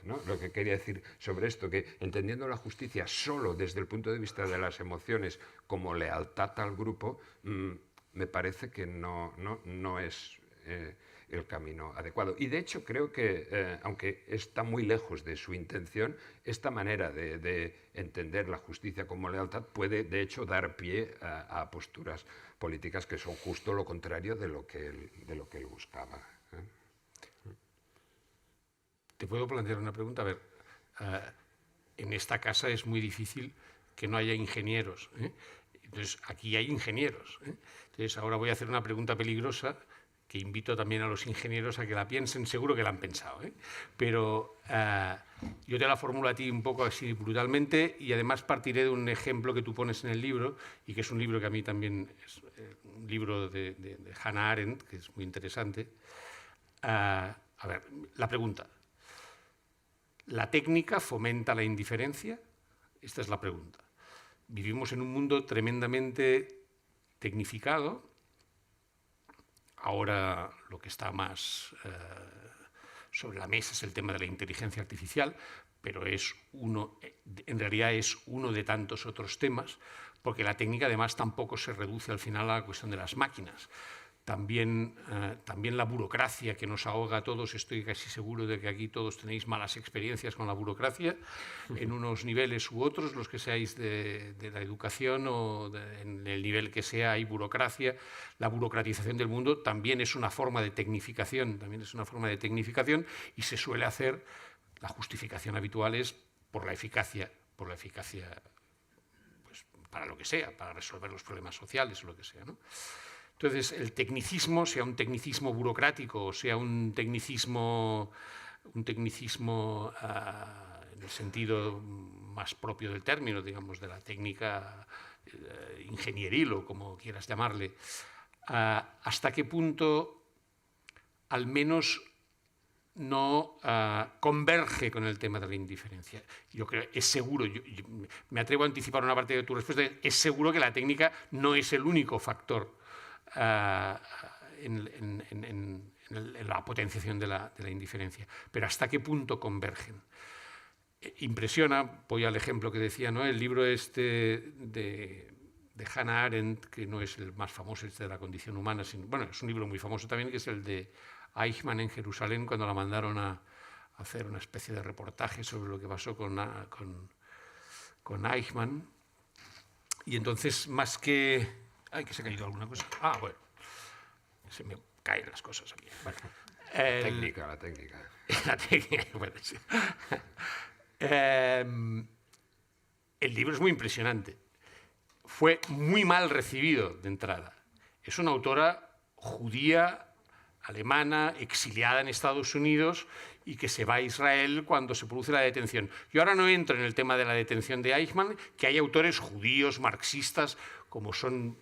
quería decir sobre esto, que entendiendo la justicia solo desde el punto de vista de las emociones como lealtad al grupo, me parece que no es el camino adecuado. Y de hecho creo que, aunque está muy lejos de su intención, esta manera de entender la justicia como lealtad puede de hecho dar pie a posturas políticas que son justo lo contrario de lo que él buscaba, ¿eh? Te puedo plantear una pregunta. A ver, en esta casa es muy difícil que no haya ingenieros, ¿eh? Entonces, aquí hay ingenieros, ¿eh? Entonces, ahora voy a hacer una pregunta peligrosa que invito también a los ingenieros a que la piensen, seguro que la han pensado, ¿eh? Pero yo te la formulo a ti un poco así brutalmente y además partiré de un ejemplo que tú pones en el libro y que es un libro que a mí también es un libro de Hannah Arendt, que es muy interesante. A ver, la pregunta. ¿La técnica fomenta la indiferencia? Esta es la pregunta. Vivimos en un mundo tremendamente tecnificado. Ahora lo que está más sobre la mesa es el tema de la inteligencia artificial, pero en realidad es uno de tantos otros temas, porque la técnica además tampoco se reduce al final a la cuestión de las máquinas. También la burocracia que nos ahoga a todos. Estoy casi seguro de que aquí todos tenéis malas experiencias con la burocracia, en unos niveles u otros, los que seáis de la educación o en el nivel que sea hay burocracia. La burocratización del mundo también es una forma de tecnificación, y se suele hacer, la justificación habitual es por la eficacia pues, para lo que sea, para resolver los problemas sociales o lo que sea, ¿no? Entonces, el tecnicismo, sea un tecnicismo burocrático o sea un tecnicismo en el sentido más propio del término, digamos, de la técnica ingenieril o como quieras llamarle, ¿hasta qué punto al menos no converge con el tema de la indiferencia? Yo creo, es seguro, yo me atrevo a anticipar una parte de tu respuesta, es seguro que la técnica no es el único factor en la potenciación de la indiferencia. Pero ¿hasta qué punto convergen? Impresiona, voy al ejemplo que decía, ¿no? El libro este de Hannah Arendt, que no es el más famoso de la condición humana, sino, bueno, es un libro muy famoso también, que es el de Eichmann en Jerusalén, cuando la mandaron a hacer una especie de reportaje sobre lo que pasó con Eichmann. Y entonces, más que... ¡Ay, que se ha caído alguna cosa! Ah, bueno, se me caen las cosas aquí. Bueno. La técnica. La técnica, bueno, sí. El libro es muy impresionante. Fue muy mal recibido de entrada. Es una autora judía, alemana, exiliada en Estados Unidos y que se va a Israel cuando se produce la detención. Yo ahora no entro en el tema de la detención de Eichmann, que hay autores judíos, marxistas, como son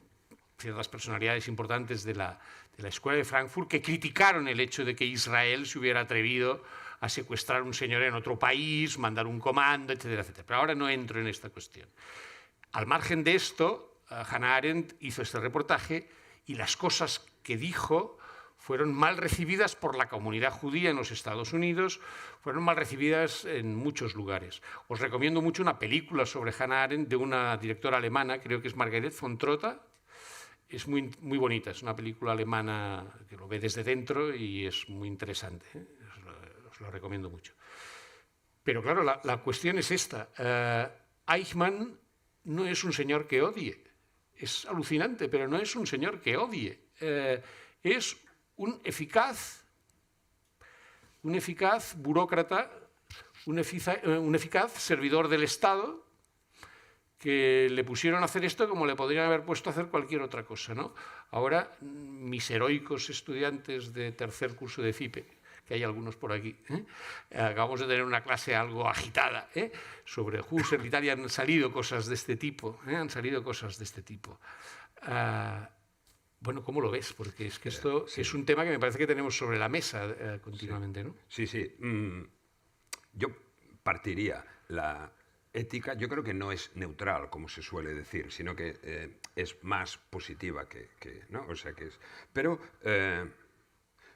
ciertas personalidades importantes de la Escuela de Frankfurt, que criticaron el hecho de que Israel se hubiera atrevido a secuestrar a un señor en otro país, mandar un comando, etcétera, etcétera. Pero ahora no entro en esta cuestión. Al margen de esto, Hannah Arendt hizo este reportaje y las cosas que dijo fueron mal recibidas por la comunidad judía en los Estados Unidos, fueron mal recibidas en muchos lugares. Os recomiendo mucho una película sobre Hannah Arendt de una directora alemana, creo que es Margaret von Trotta. Es muy, muy bonita, es una película alemana que lo ve desde dentro y es muy interesante, ¿eh? Os lo recomiendo mucho. Pero claro, la cuestión es esta. Eichmann no es un señor que odie. Es alucinante, pero no es un señor que odie. Es un eficaz burócrata, un eficaz servidor del Estado, que le pusieron a hacer esto como le podrían haber puesto a hacer cualquier otra cosa, ¿no? Ahora, mis heroicos estudiantes de tercer curso de FIPE, que hay algunos por aquí, acabamos de tener una clase algo agitada sobre Husserl y tal, y han salido cosas de este tipo, Bueno, ¿cómo lo ves? Porque es que esto es un tema que me parece que tenemos sobre la mesa continuamente, ¿no? Sí. Yo partiría la ética, yo creo que no es neutral, como se suele decir, sino que es más positiva que ¿no? O sea que es... Pero,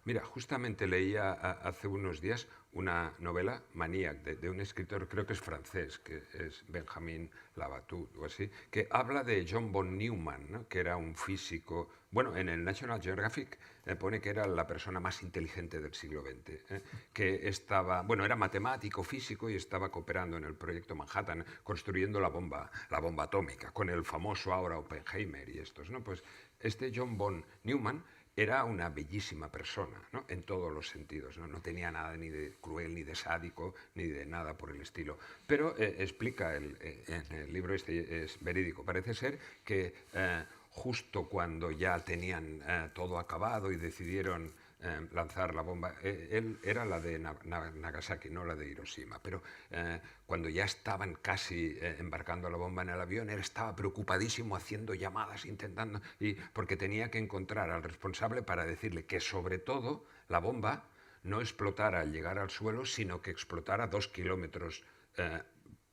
mira, justamente leía hace unos días una novela, Maniac, de un escritor, creo que es francés, que es Benjamin Labatut o así, que habla de John von Neumann, ¿no? Que era un físico... Bueno, en el National Geographic pone que era la persona más inteligente del siglo XX, que estaba... Bueno, era matemático, físico y estaba cooperando en el proyecto Manhattan, construyendo la bomba atómica, con el famoso ahora Oppenheimer y estos, ¿no? Pues este John von Neumann era una bellísima persona, ¿no? En todos los sentidos, ¿no? No tenía nada ni de cruel, ni de sádico, ni de nada por el estilo. Pero explica, en el libro este es verídico, parece ser que justo cuando ya tenían todo acabado y decidieron lanzar la bomba, él era la de Nagasaki, no la de Hiroshima, pero cuando ya estaban casi embarcando la bomba en el avión, él estaba preocupadísimo haciendo llamadas, intentando, porque tenía que encontrar al responsable para decirle que sobre todo la bomba no explotara al llegar al suelo, sino que explotara 2 kilómetros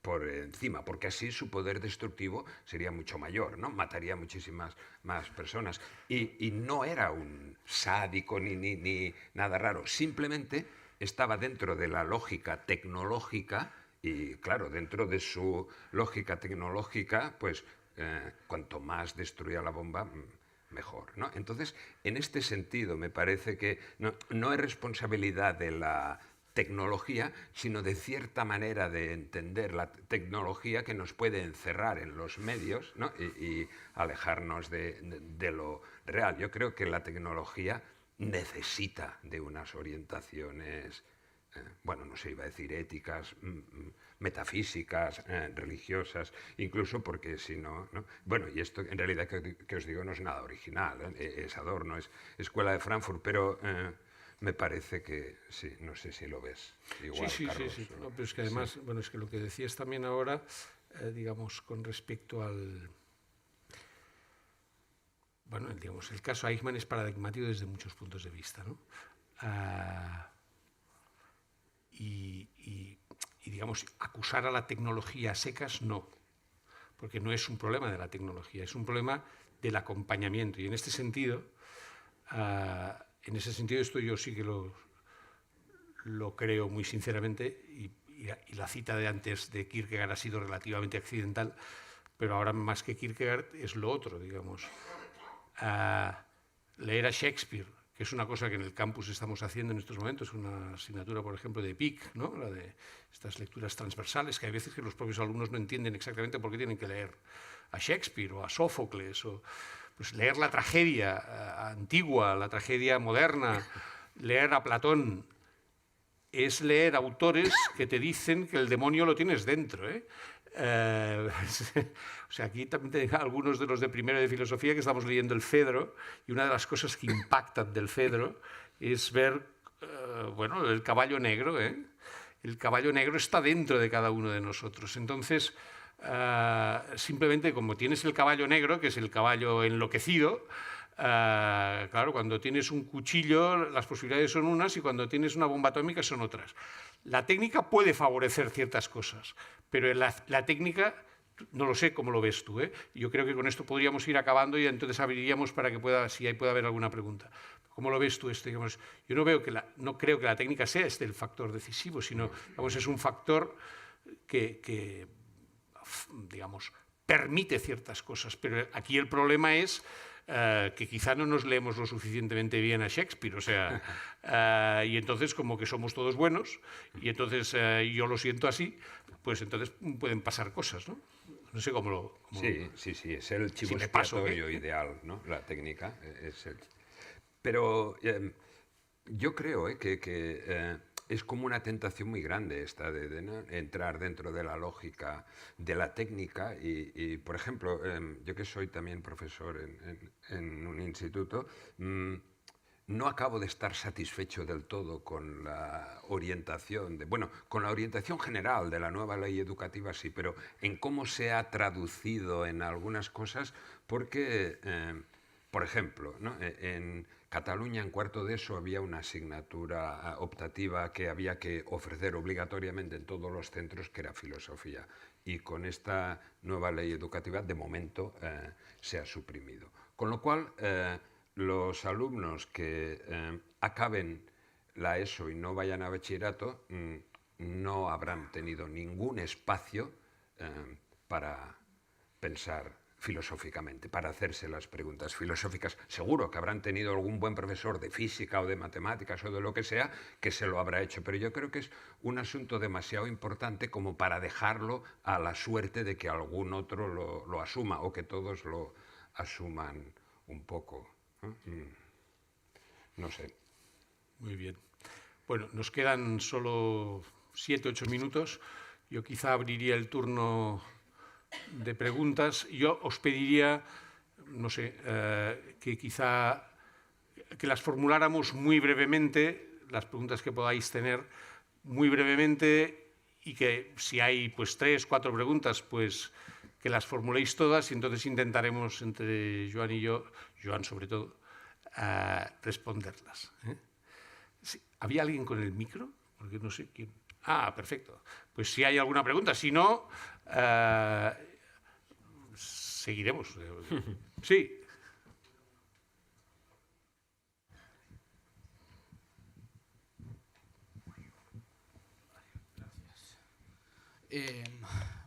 por encima, porque así su poder destructivo sería mucho mayor, ¿no? Mataría muchísimas más personas. Y no era un sádico ni nada raro, simplemente estaba dentro de la lógica tecnológica y, claro, dentro de su lógica tecnológica, pues cuanto más destruía la bomba, mejor, ¿no? Entonces, en este sentido, me parece que no es responsabilidad de la tecnología, sino de cierta manera de entender la tecnología que nos puede encerrar en los medios, ¿no? y alejarnos de lo real. Yo creo que la tecnología necesita de unas orientaciones, bueno, no sé, iba a decir éticas, metafísicas, religiosas, incluso porque si no, ¿no? Bueno, y esto en realidad que os digo no es nada original, es Adorno, es Escuela de Frankfurt, pero... me parece que sí, no sé si lo ves igual, sí, Carlos. Sí. No, pero es que además, bueno, es que lo que decías también ahora, digamos, con respecto al... Bueno, digamos, el caso Eichmann es paradigmático desde muchos puntos de vista, ¿no? Y digamos, acusar a la tecnología a secas, no, porque no es un problema de la tecnología, es un problema del acompañamiento. Y en este sentido... esto yo sí que lo creo muy sinceramente y la cita de antes de Kierkegaard ha sido relativamente accidental, pero ahora más que Kierkegaard es lo otro, digamos. Leer a Shakespeare, que es una cosa que en el campus estamos haciendo en estos momentos, una asignatura, por ejemplo, de PIC, ¿no? La de estas lecturas transversales, que hay veces que los propios alumnos no entienden exactamente por qué tienen que leer a Shakespeare o a Sófocles, o pues leer la tragedia antigua, la tragedia moderna, leer a Platón es leer autores que te dicen que el demonio lo tienes dentro, ¿eh? O sea, aquí también tengo algunos de los de primero de filosofía que estamos leyendo el Fedro, y una de las cosas que impactan del Fedro es ver, bueno, el caballo negro, ¿eh? El caballo negro está dentro de cada uno de nosotros. Entonces, simplemente como tienes el caballo negro, que es el caballo enloquecido, claro, cuando tienes un cuchillo las posibilidades son unas y cuando tienes una bomba atómica son otras. La técnica puede favorecer ciertas cosas, pero la técnica, no lo sé cómo lo ves tú, ¿eh? Yo creo que con esto podríamos ir acabando y entonces abriríamos para que si ahí puede haber alguna pregunta. ¿Cómo lo ves tú esto? Digamos, yo no creo que la técnica sea el factor decisivo, sino digamos, es un factor que digamos, permite ciertas cosas, pero aquí el problema es que quizá no nos leemos lo suficientemente bien a Shakespeare, o sea, y entonces como que somos todos buenos, y entonces yo lo siento así, pues entonces pueden pasar cosas, ¿no? No sé cómo lo... Sí, es el chivo expiatorio ideal, ¿no? La técnica es el... Pero yo creo que es como una tentación muy grande esta de entrar dentro de la lógica de la técnica y por ejemplo, yo que soy también profesor en un instituto, no acabo de estar satisfecho del todo con la orientación, con la orientación general de la nueva ley educativa sí, pero en cómo se ha traducido en algunas cosas, porque, por ejemplo, ¿no? En Cataluña, en cuarto de ESO, había una asignatura optativa que había que ofrecer obligatoriamente en todos los centros, que era filosofía. Y con esta nueva ley educativa, de momento, se ha suprimido. Con lo cual, los alumnos que acaben la ESO y no vayan a bachillerato no habrán tenido ningún espacio para pensar filosóficamente, para hacerse las preguntas filosóficas. Seguro que habrán tenido algún buen profesor de física o de matemáticas o de lo que sea que se lo habrá hecho, pero yo creo que es un asunto demasiado importante como para dejarlo a la suerte de que algún otro lo asuma o que todos lo asuman un poco. No sé. Muy bien. Bueno, nos quedan solo 7 o 8 minutos. Yo quizá abriría el turno de preguntas. Yo os pediría, no sé, que quizá que las formuláramos muy brevemente, las preguntas que podáis tener, muy brevemente, y que si hay pues 3, 4 preguntas, pues que las formuléis todas y entonces intentaremos entre Joan y yo, Joan sobre todo, responderlas. Sí, ¿había alguien con el micro? Porque no sé quién. Ah, perfecto. Pues si hay alguna pregunta, si no, seguiremos. Sí.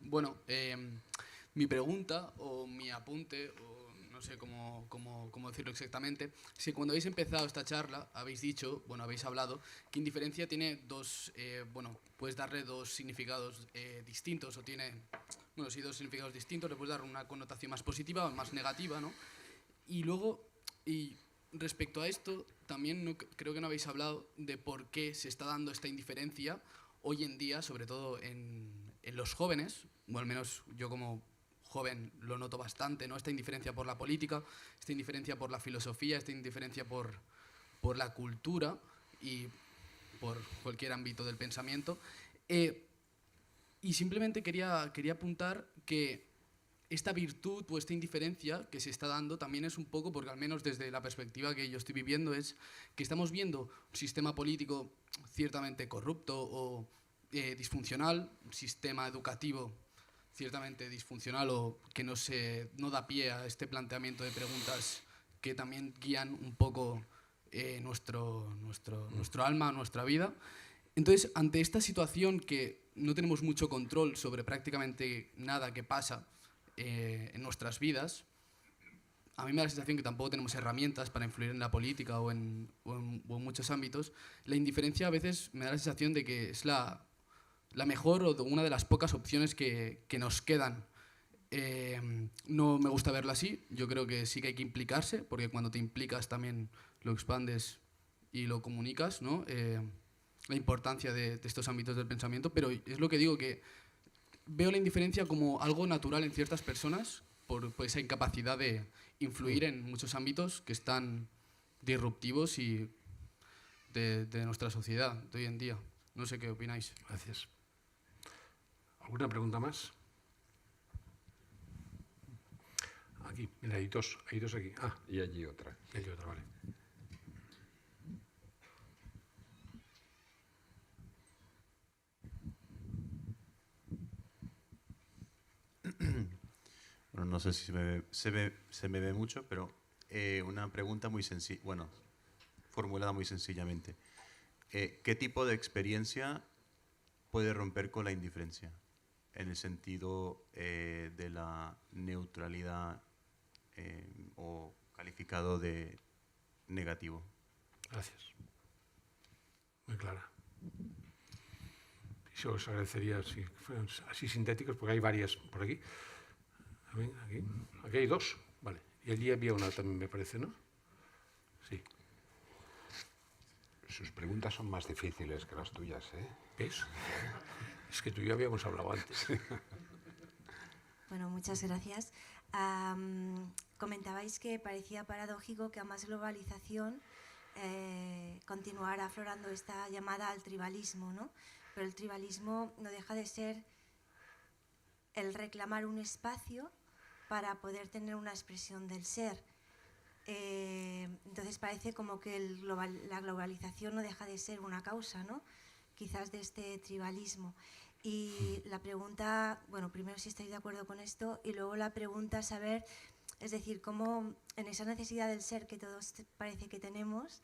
Bueno, mi pregunta o mi apunte, o no sé cómo decirlo exactamente, si cuando habéis empezado esta charla habéis dicho, bueno, habéis hablado, que indiferencia tiene dos, puedes darle dos significados distintos, o tiene, bueno, sí, dos significados distintos, le puedes dar una connotación más positiva o más negativa, ¿no? Y luego, y respecto a esto, también creo que no habéis hablado de por qué se está dando esta indiferencia hoy en día, sobre todo en los jóvenes, o al menos yo como joven lo noto bastante, ¿no? Esta indiferencia por la política, esta indiferencia por la filosofía, esta indiferencia por la cultura y por cualquier ámbito del pensamiento. Y simplemente quería apuntar que esta virtud o esta indiferencia que se está dando también es un poco, porque al menos desde la perspectiva que yo estoy viviendo, es que estamos viendo un sistema político ciertamente corrupto o disfuncional, un sistema educativo ciertamente disfuncional o que no da pie a este planteamiento de preguntas que también guían un poco nuestro alma, nuestra vida. Entonces, ante esta situación que no tenemos mucho control sobre prácticamente nada que pasa en nuestras vidas, a mí me da la sensación que tampoco tenemos herramientas para influir en la política o en muchos ámbitos. La indiferencia a veces me da la sensación de que es la mejor o una de las pocas opciones que nos quedan. No me gusta verlo así. Yo creo que sí que hay que implicarse, porque cuando te implicas también lo expandes y lo comunicas, ¿no? La importancia de estos ámbitos del pensamiento, pero es lo que digo, que veo la indiferencia como algo natural en ciertas personas por esa incapacidad de influir en muchos ámbitos que están disruptivos y de nuestra sociedad de hoy en día. No sé qué opináis. Gracias. ¿Alguna pregunta más? Aquí, mira, hay dos aquí. Ah, Y allí otra. y allí otra, vale. Bueno, no sé si se me ve mucho, pero una pregunta muy sencilla, bueno, formulada muy sencillamente. ¿Qué tipo de experiencia puede romper con la indiferencia? En el sentido de la neutralidad o calificado de negativo. Gracias. Muy clara. Y os agradecería si fueran así sintéticos, porque hay varias por aquí. Aquí hay dos, vale. Y allí había una también, me parece, ¿no? Sí. Sus preguntas son más difíciles que las tuyas, ¿eh? ¿Ves? Es que tú y yo habíamos hablado antes. Bueno, muchas gracias. Comentabais que parecía paradójico que a más globalización continuara aflorando esta llamada al tribalismo, ¿no? Pero el tribalismo no deja de ser el reclamar un espacio para poder tener una expresión del ser. Entonces parece como que la globalización no deja de ser una causa, ¿no? Quizás de este tribalismo. Y la pregunta, bueno, primero si estáis de acuerdo con esto, y luego la pregunta saber, es decir, cómo en esa necesidad del ser que todos parece que tenemos,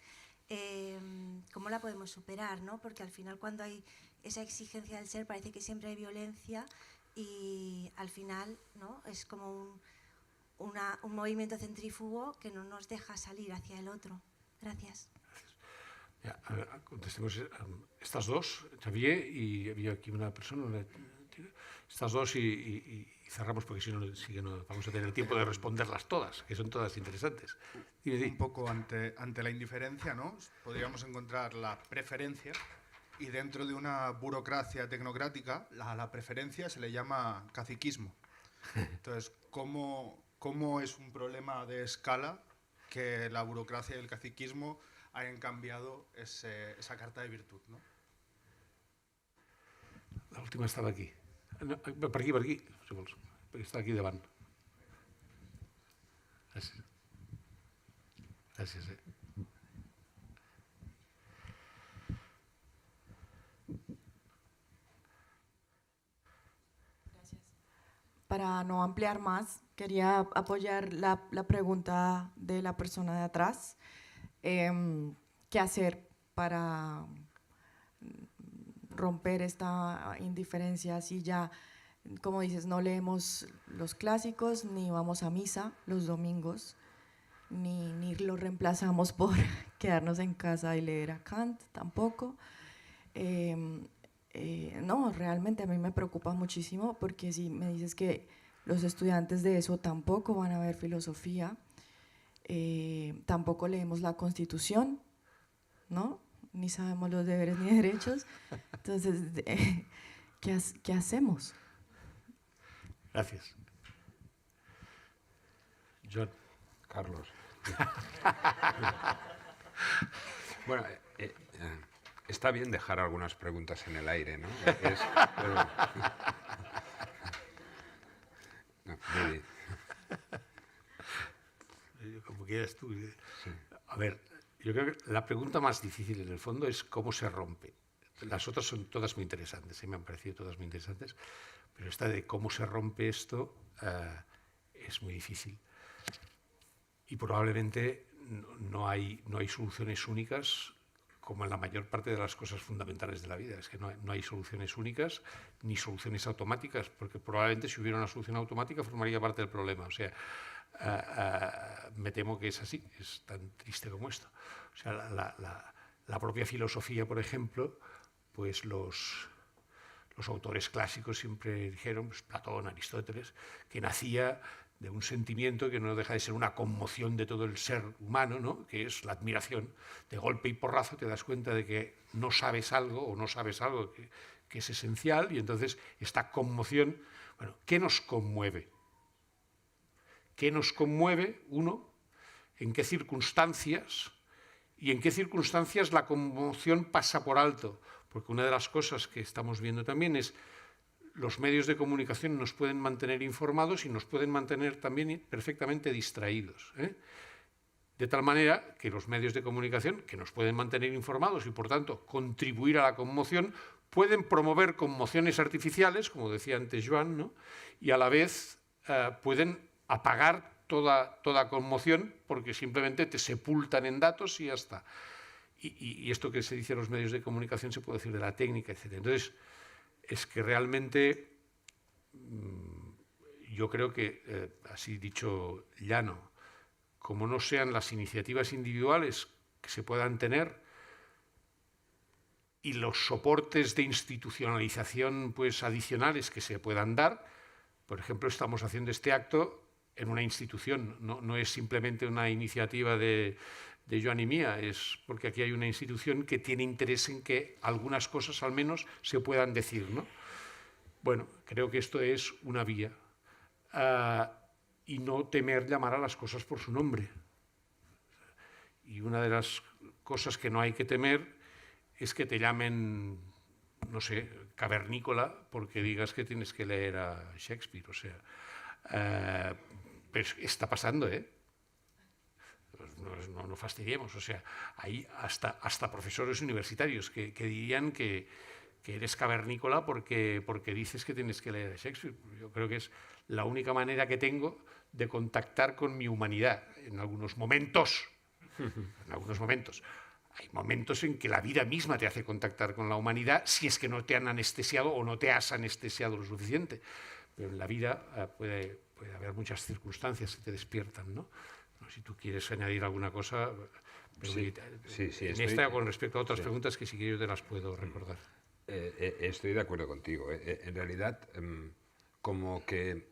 cómo la podemos superar, ¿no? Porque al final cuando hay esa exigencia del ser parece que siempre hay violencia y al final, ¿no? Es como un movimiento centrífugo que no nos deja salir hacia el otro. Gracias. Ya, a ver, contestemos estas dos, Xavier, y había aquí una persona, estas dos y cerramos porque si no, sí que no vamos a tener tiempo de responderlas todas, que son todas interesantes. Un poco ante la indiferencia, ¿no? Podríamos encontrar la preferencia y dentro de una burocracia tecnocrática a la preferencia se le llama caciquismo. Entonces, ¿cómo es un problema de escala que la burocracia y el caciquismo hayan cambiado esa carta de virtud, ¿no? La última estaba aquí. No, per aquí, si vols. Perquè està aquí davant. Gràcies. Gràcies, Para no ampliar más, quería apoyar la pregunta de la persona de atrás. ¿Qué hacer para romper esta indiferencia si ya, como dices, no leemos los clásicos, ni vamos a misa los domingos, ni lo reemplazamos por quedarnos en casa y leer a Kant tampoco? No, realmente a mí me preocupa muchísimo porque si me dices que los estudiantes de eso tampoco van a ver filosofía, tampoco leemos la Constitución, ¿no? Ni sabemos los deberes ni derechos. Entonces, ¿qué hacemos? Gracias. John. Carlos. Bueno, está bien dejar algunas preguntas en el aire, ¿no? No, Como quieras tú. sí. A ver, yo creo que la pregunta más difícil en el fondo es cómo se rompe. Las otras son todas muy interesantes, me han parecido todas muy interesantes, pero esta de cómo se rompe esto es muy difícil. Y probablemente no hay soluciones únicas como en la mayor parte de las cosas fundamentales de la vida. Es que no hay soluciones únicas ni soluciones automáticas, porque probablemente si hubiera una solución automática formaría parte del problema. O sea, me temo que es así, es tan triste como esto. O sea, la propia filosofía, por ejemplo, pues los autores clásicos siempre dijeron, pues Platón, Aristóteles, que nacía de un sentimiento que no deja de ser una conmoción de todo el ser humano, ¿no? Que es la admiración. De golpe y porrazo te das cuenta de que no sabes algo o no sabes algo que es esencial, y entonces esta conmoción, bueno, ¿qué nos conmueve? ¿Qué nos conmueve, uno? ¿En qué circunstancias? ¿Y en qué circunstancias la conmoción pasa por alto? Porque una de las cosas que estamos viendo también es los medios de comunicación nos pueden mantener informados y nos pueden mantener también perfectamente distraídos, ¿eh? De tal manera que los medios de comunicación, que nos pueden mantener informados y por tanto contribuir a la conmoción, pueden promover conmociones artificiales, como decía antes Joan, ¿no? Y a la vez pueden apagar toda conmoción porque simplemente te sepultan en datos y ya está. Y esto que se dice en los medios de comunicación se puede decir de la técnica, etc. Entonces, es que realmente yo creo que, así dicho llano, como no sean las iniciativas individuales que se puedan tener y los soportes de institucionalización pues, adicionales que se puedan dar, por ejemplo, estamos haciendo este acto en una institución, no es simplemente una iniciativa de Joan y mía, es porque aquí hay una institución que tiene interés en que algunas cosas al menos se puedan decir, ¿no? Bueno, creo que esto es una vía. Y no temer llamar a las cosas por su nombre. Y una de las cosas que no hay que temer es que te llamen, no sé, cavernícola porque digas que tienes que leer a Shakespeare, o sea, pues está pasando, ¿eh? No fastidiemos, o sea, hay hasta profesores universitarios que dirían que eres cavernícola porque dices que tienes que leer a Shakespeare. Yo creo que es la única manera que tengo de contactar con mi humanidad en algunos momentos. En algunos momentos. Hay momentos en que la vida misma te hace contactar con la humanidad si es que no te han anestesiado o no te has anestesiado lo suficiente. Pero en la vida puede haber muchas circunstancias que te despiertan, ¿no? Si tú quieres añadir alguna cosa, pero sí, en esta con respecto a otras preguntas que sí que yo te las puedo recordar. Estoy de acuerdo contigo. En realidad, como que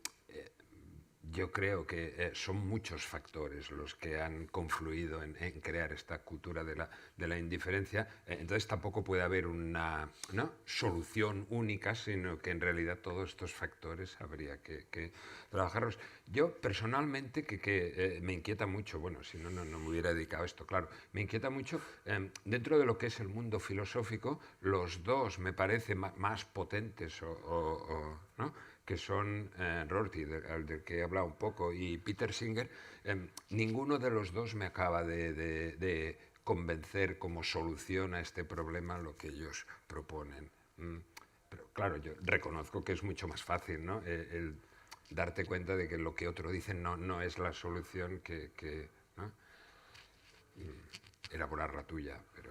yo creo que son muchos factores los que han confluido en crear esta cultura de la indiferencia. Entonces tampoco puede haber una solución única, sino que en realidad todos estos factores habría que trabajarlos. Yo personalmente, que me inquieta mucho, bueno, si no me hubiera dedicado a esto, claro, me inquieta mucho, dentro de lo que es el mundo filosófico, los dos me parecen más potentes ¿no? que son Rorty, del que he hablado un poco, y Peter Singer. Ninguno de los dos me acaba de convencer como solución a este problema lo que ellos proponen. Pero claro, yo reconozco que es mucho más fácil, ¿no? El darte cuenta de que lo que otro dice no es la solución ¿no? Elaborar la tuya, pero...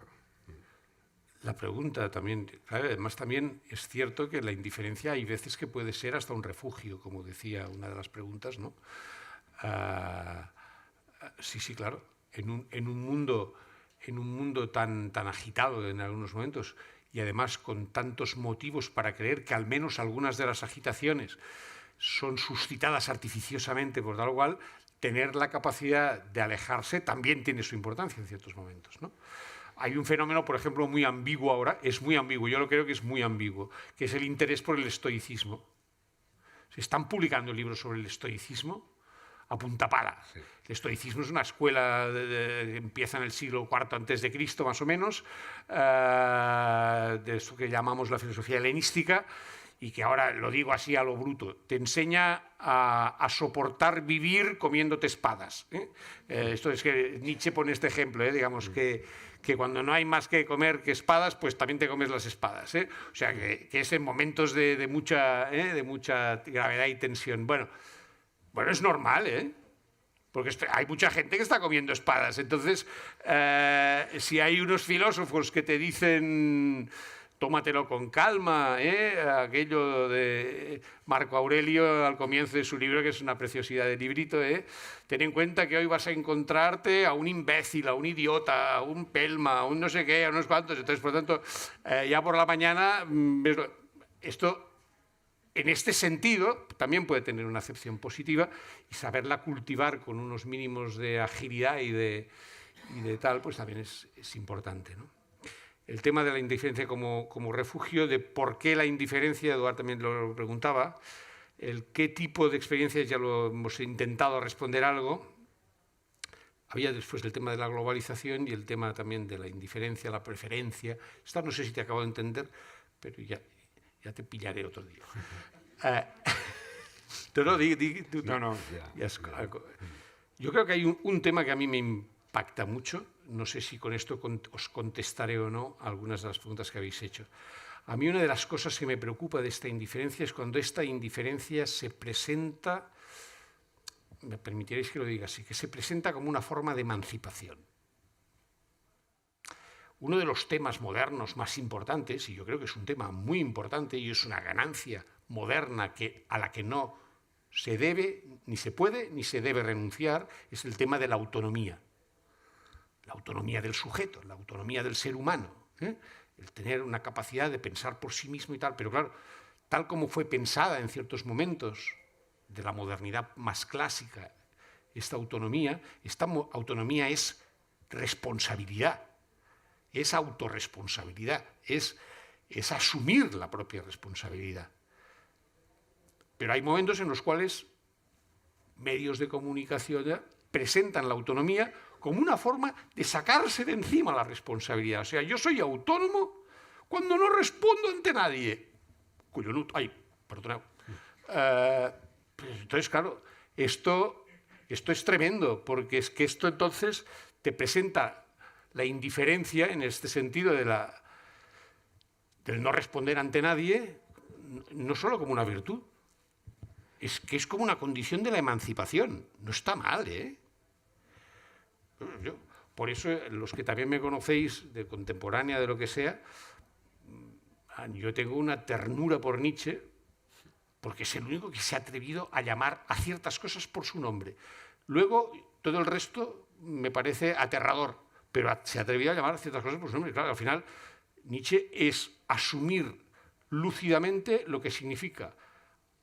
La pregunta también, claro, además también es cierto que la indiferencia hay veces que puede ser hasta un refugio, como decía una de las preguntas, ¿no? Sí, claro. En un mundo tan agitado en algunos momentos y además con tantos motivos para creer que al menos algunas de las agitaciones son suscitadas artificiosamente por tal cual, tener la capacidad de alejarse también tiene su importancia en ciertos momentos, ¿no? Hay un fenómeno, por ejemplo, muy ambiguo ahora, es muy ambiguo, yo lo creo que es muy ambiguo, que es el interés por el estoicismo. Se están publicando libros sobre el estoicismo a punta pala. Sí. El estoicismo es una escuela que empieza en el siglo IV a.C., más o menos, de eso que llamamos la filosofía helenística, y que ahora lo digo así a lo bruto, te enseña a soportar vivir comiéndote espadas. Esto es que Nietzsche pone este ejemplo, digamos que cuando no hay más que comer que espadas, pues también te comes las espadas. O sea, que es en momentos de mucha gravedad y tensión. Bueno, es normal, porque hay mucha gente que está comiendo espadas. Entonces, si hay unos filósofos que te dicen... tómatelo con calma, aquello de Marco Aurelio al comienzo de su libro, que es una preciosidad de librito, ten en cuenta que hoy vas a encontrarte a un imbécil, a un idiota, a un pelma, a un no sé qué, a unos cuantos. Entonces, por tanto, ya por la mañana, esto en este sentido, también puede tener una acepción positiva y saberla cultivar con unos mínimos de agilidad y de tal, pues también es importante, ¿no? El tema de la indiferencia como refugio, de por qué la indiferencia, Eduard también lo preguntaba, el qué tipo de experiencias, ya lo hemos intentado responder algo. Había después el tema de la globalización y el tema también de la indiferencia, la preferencia. Esta no sé si te acabo de entender, pero ya te pillaré otro día. Yo creo que hay un tema que a mí me impacta mucho. No sé si con esto os contestaré o no algunas de las preguntas que habéis hecho. A mí una de las cosas que me preocupa de esta indiferencia es cuando esta indiferencia se presenta, me permitiréis que lo diga así, que se presenta como una forma de emancipación. Uno de los temas modernos más importantes, y yo creo que es un tema muy importante y es una ganancia moderna a la que no se debe, ni se puede, ni se debe renunciar, es el tema de la autonomía. La autonomía del sujeto, la autonomía del ser humano, el tener una capacidad de pensar por sí mismo y tal, pero claro, tal como fue pensada en ciertos momentos de la modernidad más clásica, esta autonomía es responsabilidad, es autorresponsabilidad, es asumir la propia responsabilidad. Pero hay momentos en los cuales medios de comunicación presentan la autonomía como una forma de sacarse de encima la responsabilidad. O sea, yo soy autónomo cuando no respondo ante nadie. Perdonad. Entonces, claro, esto es tremendo, porque es que esto entonces te presenta la indiferencia en este sentido del no responder ante nadie, no solo como una virtud, es que es como una condición de la emancipación. No está mal, ¿eh? Por eso, los que también me conocéis, de contemporánea, de lo que sea, yo tengo una ternura por Nietzsche, porque es el único que se ha atrevido a llamar a ciertas cosas por su nombre. Luego, todo el resto me parece aterrador, pero se ha atrevido a llamar a ciertas cosas por su nombre. Claro, al final, Nietzsche es asumir lúcidamente lo que significa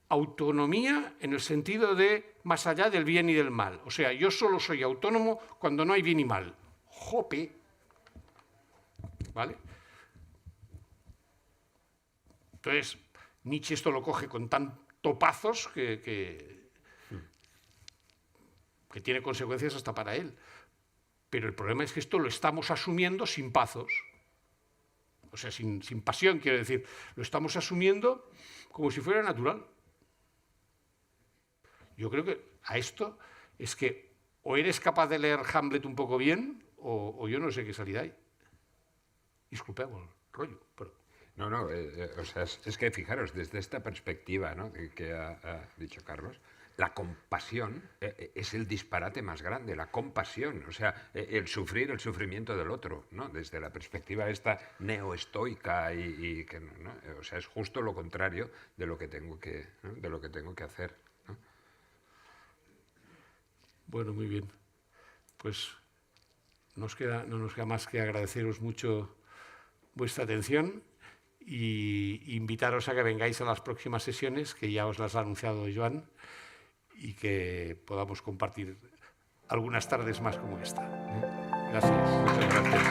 autonomía en el sentido de más allá del bien y del mal. O sea, yo solo soy autónomo cuando no hay bien y mal. ¡Jope! ¿Vale? Entonces, Nietzsche esto lo coge con tanto pazos que tiene consecuencias hasta para él. Pero el problema es que esto lo estamos asumiendo sin pazos. O sea, sin pasión, quiero decir. Lo estamos asumiendo como si fuera natural. Yo creo que a esto es que o eres capaz de leer Hamlet un poco bien o yo no sé qué salida hay. Disculpemos el rollo. Pero... No, o sea, es que fijaros, desde esta perspectiva, ¿no?, que ha dicho Carlos, la compasión es el disparate más grande, la compasión, o sea, el sufrimiento del otro, ¿no?, desde la perspectiva esta neoestoica y que, ¿no?, o sea, es justo lo contrario de lo que tengo que, ¿no?, de lo que tengo que hacer, ¿no? Bueno, muy bien. Pues no nos queda más que agradeceros mucho vuestra atención y invitaros a que vengáis a las próximas sesiones, que ya os las ha anunciado Joan, y que podamos compartir algunas tardes más como esta. Gracias. Muchas gracias.